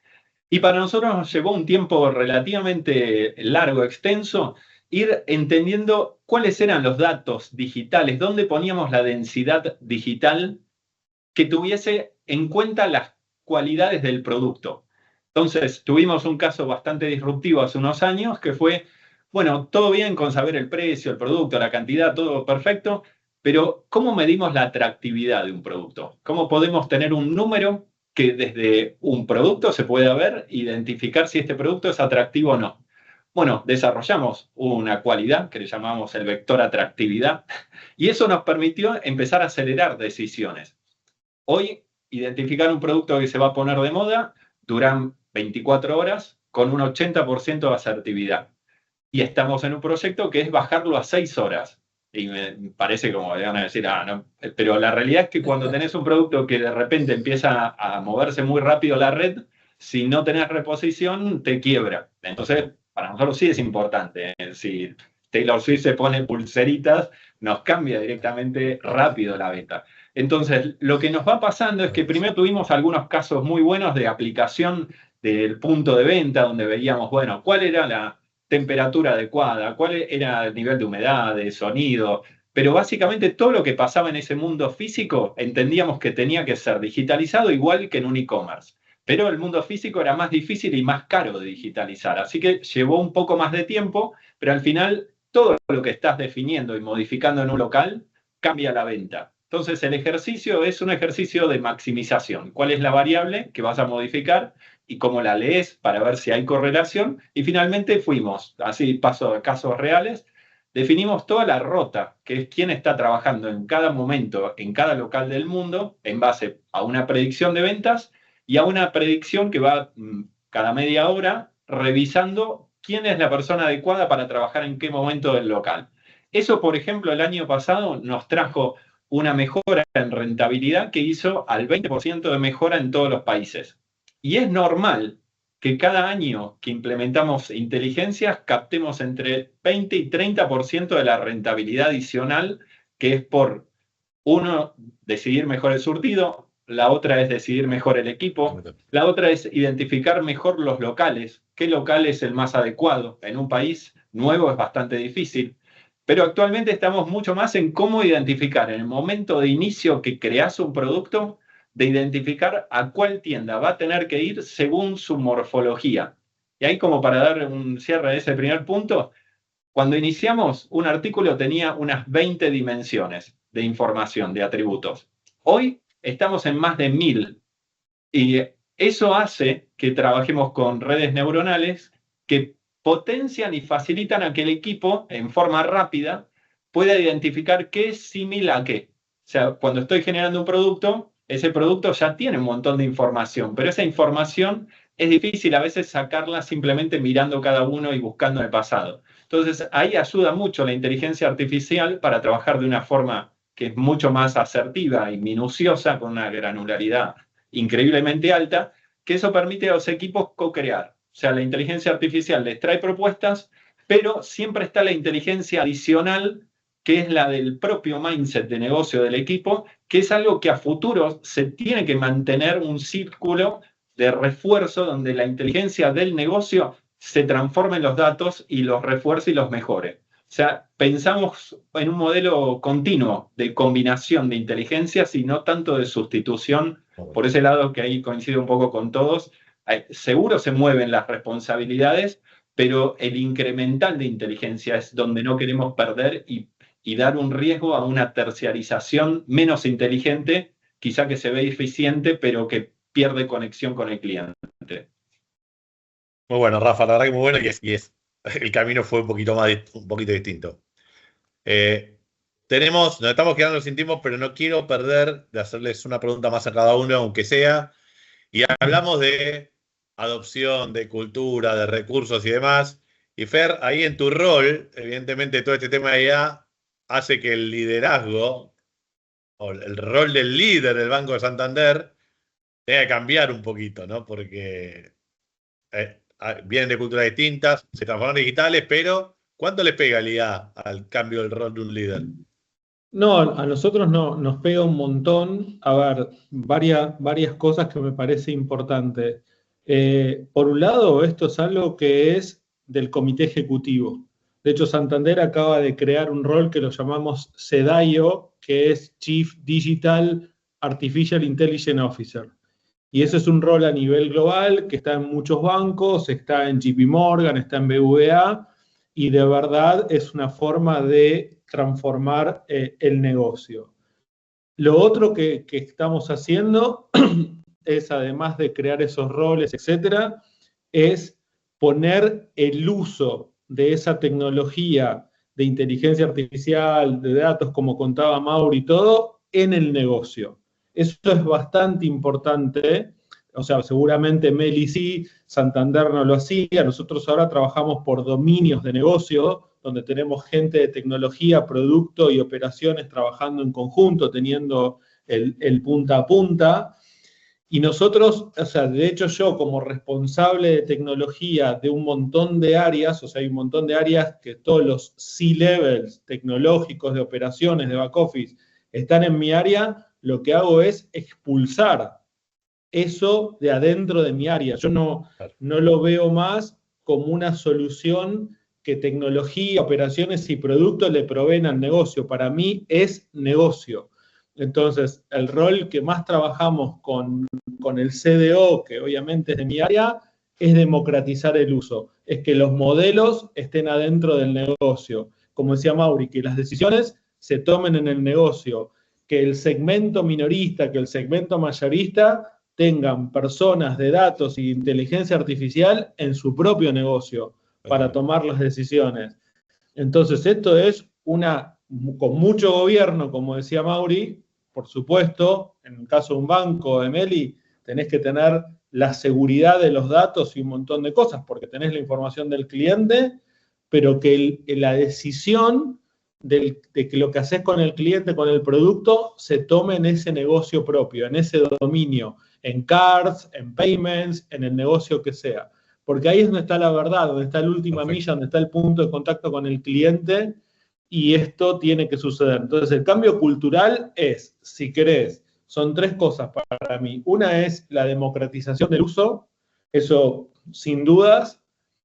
[SPEAKER 5] Y para nosotros nos llevó un tiempo relativamente largo, extenso, ir entendiendo cuáles eran los datos digitales, dónde poníamos la densidad digital que tuviese en cuenta las cualidades del producto. Entonces, tuvimos un caso bastante disruptivo hace unos años que fue, bueno, todo bien con saber el precio, el producto, la cantidad, todo perfecto, pero ¿cómo medimos la atractividad de un producto? ¿Cómo podemos tener un número que desde un producto se pueda ver, identificar si este producto es atractivo o no? Bueno, desarrollamos una cualidad que le llamamos el vector atractividad y eso nos permitió empezar a acelerar decisiones. Hoy, identificar un producto que se va a poner de moda duran 24 horas con un 80% de asertividad. Y estamos en un proyecto que es bajarlo a 6 horas. Y me parece como, van a decir, no. Pero la realidad es que cuando tenés un producto que de repente empieza a moverse muy rápido la red, si no tenés reposición, te quiebra. Entonces, para nosotros sí es importante. Si Taylor Swift se pone pulseritas, nos cambia directamente rápido la venta. Entonces, lo que nos va pasando es que primero tuvimos algunos casos muy buenos de aplicación del punto de venta, donde veíamos, bueno, cuál era la temperatura adecuada, cuál era el nivel de humedad, de sonido, pero básicamente todo lo que pasaba en ese mundo físico entendíamos que tenía que ser digitalizado igual que en un e-commerce. Pero el mundo físico era más difícil y más caro de digitalizar, así que llevó un poco más de tiempo, pero al final todo lo que estás definiendo y modificando en un local cambia la venta. Entonces el ejercicio es un ejercicio de maximización. ¿Cuál es la variable que vas a modificar y cómo la lees para ver si hay correlación? Y finalmente fuimos, así paso a casos reales, definimos toda la rota, que es quién está trabajando en cada momento, en cada local del mundo, en base a una predicción de ventas y a una predicción que va cada media hora revisando quién es la persona adecuada para trabajar en qué momento del local. Eso, por ejemplo, el año pasado nos trajo una mejora en rentabilidad que hizo al 20% de mejora en todos los países. Y es normal que cada año que implementamos inteligencias captemos entre 20 y 30% de la rentabilidad adicional, que es por, uno, decidir mejor el surtido, la otra es decidir mejor el equipo, la otra es identificar mejor los locales, qué local es el más adecuado. En un país nuevo es bastante difícil, pero actualmente estamos mucho más en cómo identificar en el momento de inicio que creas un producto, de identificar a cuál tienda va a tener que ir según su morfología. Y ahí, como para dar un cierre a ese primer punto, cuando iniciamos, un artículo tenía unas 20 dimensiones de información, de atributos. Hoy estamos en más de 1000. Y eso hace que trabajemos con redes neuronales que potencian y facilitan a que el equipo, en forma rápida, pueda identificar qué es similar a qué. O sea, cuando estoy generando un producto, ese producto ya tiene un montón de información, pero esa información es difícil a veces sacarla simplemente mirando cada uno y buscando en el pasado. Entonces, ahí ayuda mucho la inteligencia artificial para trabajar de una forma que es mucho más asertiva y minuciosa, con una granularidad increíblemente alta, que eso permite a los equipos co-crear. O sea, la inteligencia artificial les trae propuestas, pero siempre está la inteligencia adicional, que es la del propio mindset de negocio del equipo, que es algo que a futuro se tiene que mantener un círculo de refuerzo donde la inteligencia del negocio se transforme en los datos y los refuerce y los mejore. O sea, pensamos en un modelo continuo de combinación de inteligencias y no tanto de sustitución. Por ese lado, que ahí coincido un poco con todos, seguro se mueven las responsabilidades, pero el incremental de inteligencia es donde no queremos perder y dar un riesgo a una terciarización menos inteligente, quizá que se ve eficiente, pero que pierde conexión con el cliente.
[SPEAKER 1] Muy bueno, Rafa, la verdad que muy bueno el camino fue un poquito distinto. Nos estamos quedando sin tiempo, pero no quiero perder de hacerles una pregunta más a cada uno, aunque sea. Y hablamos de adopción, de cultura, de recursos y demás. Y Fer, ahí en tu rol, evidentemente todo este tema de IA hace que el liderazgo, o el rol del líder del Banco de Santander, tenga que cambiar un poquito, ¿no? Porque vienen de culturas distintas, se transforman digitales, pero ¿cuánto le pega el IA al cambio del rol de un líder?
[SPEAKER 3] No, a nosotros no, nos pega un montón. A ver, varias cosas que me parece importante. Por un lado, esto es algo que es del comité ejecutivo. De hecho, Santander acaba de crear un rol que lo llamamos CEDAIO, que es Chief Digital Artificial Intelligence Officer. Y ese es un rol a nivel global que está en muchos bancos, está en JP Morgan, está en BBVA, y de verdad es una forma de transformar el negocio. Lo otro que estamos haciendo es, además de crear esos roles, etcétera, es poner el uso de esa tecnología de inteligencia artificial, de datos, como contaba Mauri y todo, en el negocio. Eso es bastante importante. O sea, seguramente Meli sí, Santander no lo hacía. Nosotros ahora trabajamos por dominios de negocio, donde tenemos gente de tecnología, producto y operaciones trabajando en conjunto, teniendo el punta a punta. Y nosotros, o sea, de hecho yo como responsable de tecnología de un montón de áreas, o sea, hay un montón de áreas que todos los C-levels tecnológicos de operaciones, de back office, están en mi área, lo que hago es expulsar eso de adentro de mi área. Yo no lo veo más como una solución que tecnología, operaciones y productos le proveen al negocio. Para mí es negocio. Entonces, el rol que más trabajamos con el CDO, que obviamente es de mi área, es democratizar el uso. Es que los modelos estén adentro del negocio. Como decía Mauri, que las decisiones se tomen en el negocio. Que el segmento minorista, que el segmento mayorista tengan personas de datos y inteligencia artificial en su propio negocio para tomar las decisiones. Entonces, esto es con mucho gobierno, como decía Mauri, por supuesto, en el caso de un banco, Emeli, tenés que tener la seguridad de los datos y un montón de cosas, porque tenés la información del cliente, pero que la decisión de que lo que haces con el cliente, con el producto, se tome en ese negocio propio, en ese dominio, en cards, en payments, en el negocio que sea. Porque ahí es donde está la verdad, donde está la última milla, donde está el punto de contacto con el cliente, y esto tiene que suceder. Entonces, el cambio cultural es, si querés, son tres cosas para mí. Una es la democratización del uso, eso sin dudas.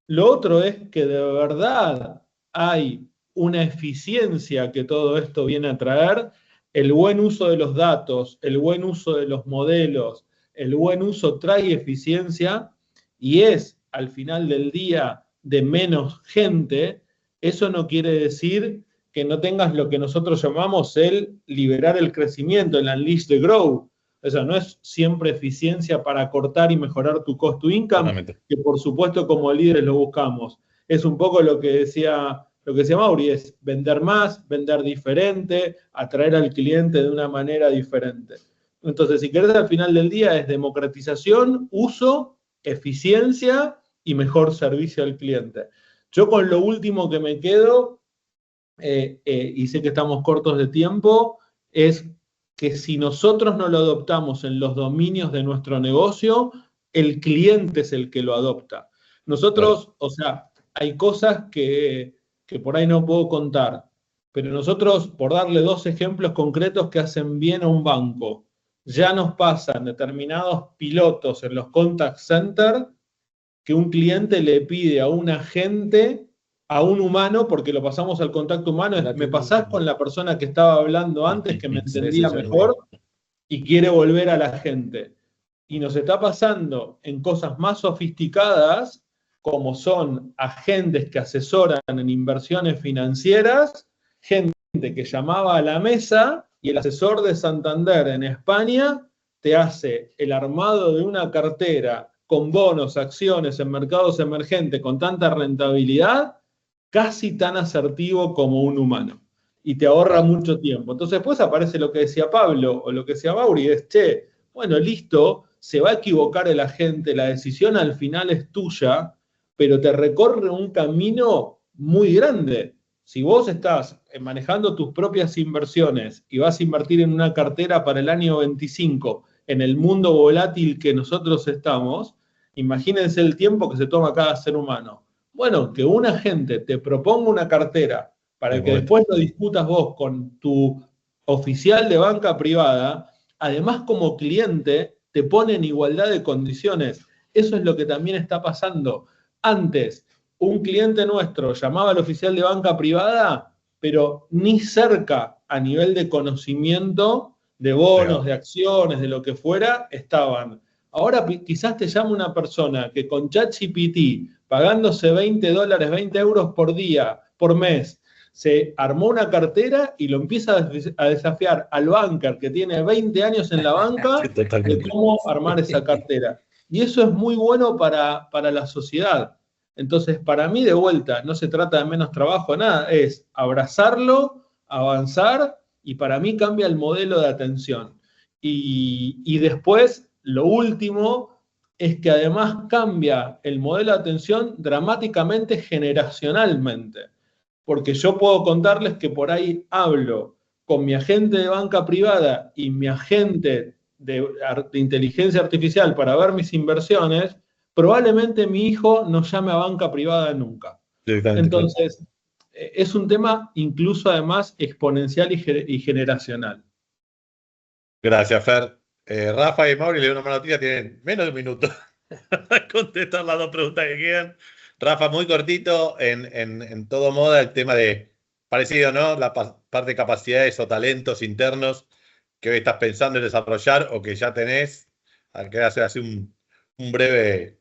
[SPEAKER 3] Lo otro es que de verdad hay una eficiencia que todo esto viene a traer, el buen uso de los datos, el buen uso de los modelos, el buen uso trae eficiencia y es al final del día de menos gente. Eso no quiere decir que no tengas lo que nosotros llamamos el liberar el crecimiento, el unleash the growth. O sea, no es siempre eficiencia para cortar y mejorar tu cost to income, que por supuesto como líderes lo buscamos. Es un poco lo que decía Mauri, es vender más, vender diferente, atraer al cliente de una manera diferente. Entonces, si querés, al final del día es democratización, uso, eficiencia y mejor servicio al cliente. Yo con lo último que me quedo, y sé que estamos cortos de tiempo, es que si nosotros no lo adoptamos en los dominios de nuestro negocio, el cliente es el que lo adopta. Nosotros, o sea, hay cosas que por ahí no puedo contar, pero nosotros, por darle dos ejemplos concretos que hacen bien a un banco, ya nos pasan determinados pilotos en los contact centers que un cliente le pide a un agente, a un humano, porque lo pasamos al contacto humano, me pasás con la persona que estaba hablando antes, que me entendía mejor, y quiere volver a la gente. Y nos está pasando en cosas más sofisticadas, como son agentes que asesoran en inversiones financieras, gente que llamaba a la mesa, y el asesor de Santander en España te hace el armado de una cartera con bonos, acciones en mercados emergentes con tanta rentabilidad, casi tan asertivo como un humano. Y te ahorra mucho tiempo. Entonces después aparece lo que decía Pablo o lo que decía Mauri, es, che, bueno, listo, se va a equivocar el agente, la decisión al final es tuya, pero te recorre un camino muy grande. Si vos estás manejando tus propias inversiones y vas a invertir en una cartera para el año 25 en el mundo volátil que nosotros estamos, imagínense el tiempo que se toma cada ser humano. Bueno, que un agente te proponga una cartera para que después lo discutas vos con tu oficial de banca privada, además como cliente te pone en igualdad de condiciones. Eso es lo que también está pasando. Antes, un cliente nuestro llamaba al oficial de banca privada, pero ni cerca a nivel de conocimiento de bonos, de acciones, de lo que fuera, estaban. Ahora quizás te llama una persona que con ChatGPT, pagándose $20, 20 euros por día, por mes, se armó una cartera y lo empieza a desafiar al banker que tiene 20 años en la banca de cómo armar esa cartera. Y eso es muy bueno para la sociedad. Entonces, para mí, de vuelta, no se trata de menos trabajo, nada, es abrazarlo, avanzar, y para mí cambia el modelo de atención. Y después, lo último, es que además cambia el modelo de atención dramáticamente generacionalmente. Porque yo puedo contarles que por ahí hablo con mi agente de banca privada y mi agente de inteligencia artificial para ver mis inversiones, probablemente mi hijo no llame a banca privada nunca. Entonces, es un tema incluso además exponencial y generacional.
[SPEAKER 1] Gracias, Fer. Rafa y Mauri, le doy una mano tía, tienen menos de un minuto para contestar las dos preguntas que quedan. Rafa, muy cortito, en todo modo, el tema de, parecido, ¿no? La parte de capacidades o talentos internos que hoy estás pensando en desarrollar o que ya tenés. ¿Querés hacer así un breve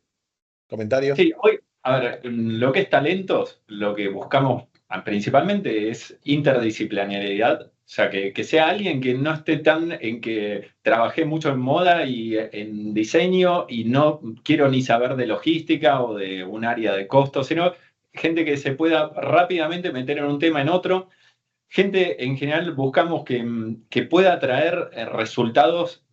[SPEAKER 1] comentario?
[SPEAKER 5] Sí, hoy, a ver, lo que es talentos, lo que buscamos principalmente es interdisciplinariedad. O sea, que sea alguien que no esté tan en que trabajé mucho en moda y en diseño y no quiero ni saber de logística o de un área de costos, sino gente que se pueda rápidamente meter en un tema en otro. Gente, en general, buscamos que pueda traer resultados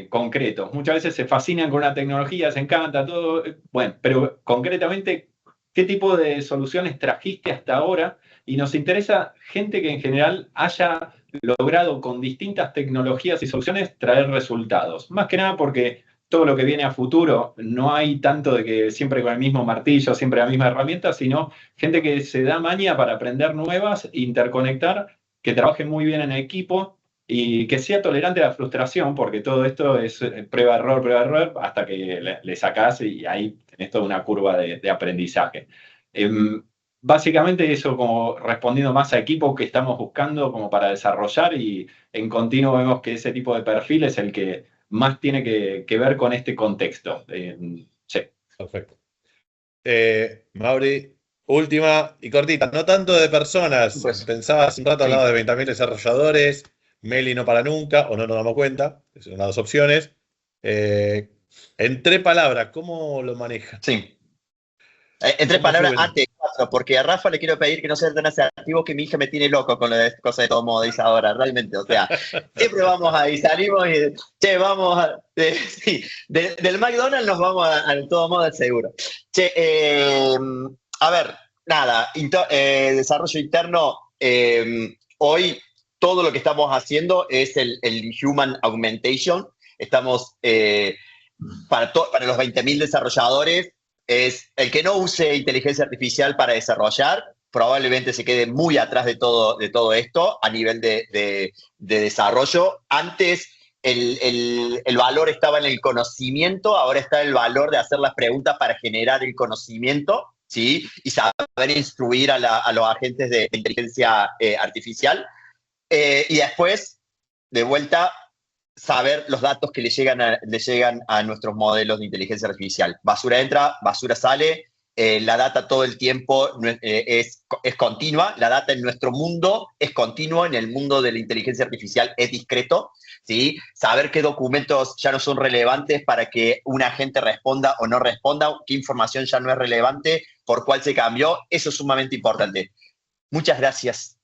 [SPEAKER 5] concretos. Muchas veces se fascinan con una tecnología, se encanta todo, bueno, pero concretamente, ¿qué tipo de soluciones trajiste hasta ahora? Y nos interesa gente que en general haya logrado con distintas tecnologías y soluciones traer resultados. Más que nada porque todo lo que viene a futuro no hay tanto de que siempre con el mismo martillo, siempre la misma herramienta, sino gente que se da maña para aprender nuevas, interconectar, que trabaje muy bien en equipo y que sea tolerante a la frustración, porque todo esto es prueba-error, hasta que le sacás y ahí tenés toda una curva de aprendizaje. Básicamente eso, como respondiendo más a equipo que estamos buscando como para desarrollar, y en continuo vemos que ese tipo de perfil es el que más tiene que ver con este contexto. Sí.
[SPEAKER 1] Perfecto. Mauri, última y cortita, no tanto de personas.
[SPEAKER 4] Pues,
[SPEAKER 1] Pensaba hace un rato,
[SPEAKER 4] sí.
[SPEAKER 1] hablaba de 20.000 desarrolladores, Meli no para nunca, o no nos damos cuenta, son las dos opciones. En 3 palabras, ¿cómo lo maneja?
[SPEAKER 4] Sí. En 3
[SPEAKER 1] ¿Cómo
[SPEAKER 4] palabras,
[SPEAKER 1] suben?
[SPEAKER 4] antes, 4, porque a Rafa le quiero pedir que no sea tan asertivo, que mi hija me tiene loco con lo de cosas de todo modo, dice ahora, realmente. O sea, siempre vamos ahí, salimos y, che, vamos sí, del McDonald's nos vamos al todo modo seguro. Che, a ver, nada, desarrollo interno, hoy todo lo que estamos haciendo es el Human Augmentation. Estamos, para los 20.000 desarrolladores, es el que no use inteligencia artificial para desarrollar, probablemente se quede muy atrás de todo esto a nivel de desarrollo. Antes el valor estaba en el conocimiento, ahora está el valor de hacer las preguntas para generar el conocimiento, ¿sí? Y saber instruir a los agentes de inteligencia artificial. Y después, de vuelta, saber los datos que le llegan a nuestros modelos de inteligencia artificial. Basura entra, basura sale, la data todo el tiempo es continua, la data en nuestro mundo es continua, en el mundo de la inteligencia artificial es discreto, ¿sí? Saber qué documentos ya no son relevantes para que un agente responda o no responda, qué información ya no es relevante, por cuál se cambió, eso es sumamente importante. Muchas gracias.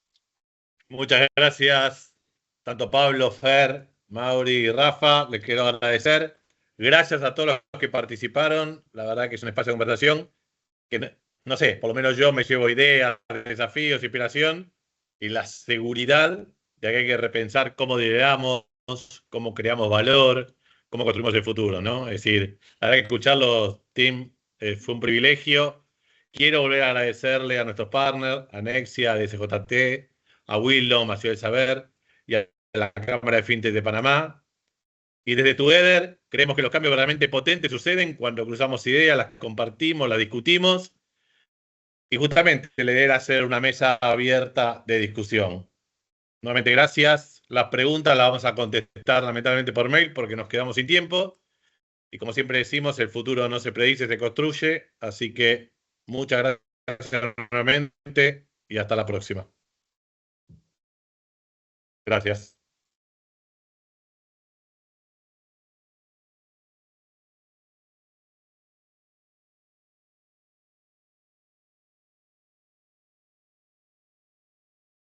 [SPEAKER 1] Muchas gracias, tanto Pablo, Fer, Mauri y Rafa, les quiero agradecer. Gracias a todos los que participaron, la verdad que es un espacio de conversación que, no sé, por lo menos yo me llevo ideas, desafíos, inspiración y la seguridad de que hay que repensar cómo lideramos, cómo creamos valor, cómo construimos el futuro, ¿no? Es decir, la verdad que escucharlos, Tim, fue un privilegio. Quiero volver a agradecerle a nuestros partners, a Nexia, a DSJT, a Willow, a Ciudad del Saber y a la Cámara de Fintech de Panamá. Y desde Together creemos que los cambios verdaderamente potentes suceden cuando cruzamos ideas, las compartimos, las discutimos. Y justamente la idea era hacer una mesa abierta de discusión. Nuevamente, gracias. Las preguntas las vamos a contestar lamentablemente por mail porque nos quedamos sin tiempo. Y como siempre decimos, el futuro no se predice, se construye. Así que muchas gracias nuevamente y hasta la próxima. Gracias.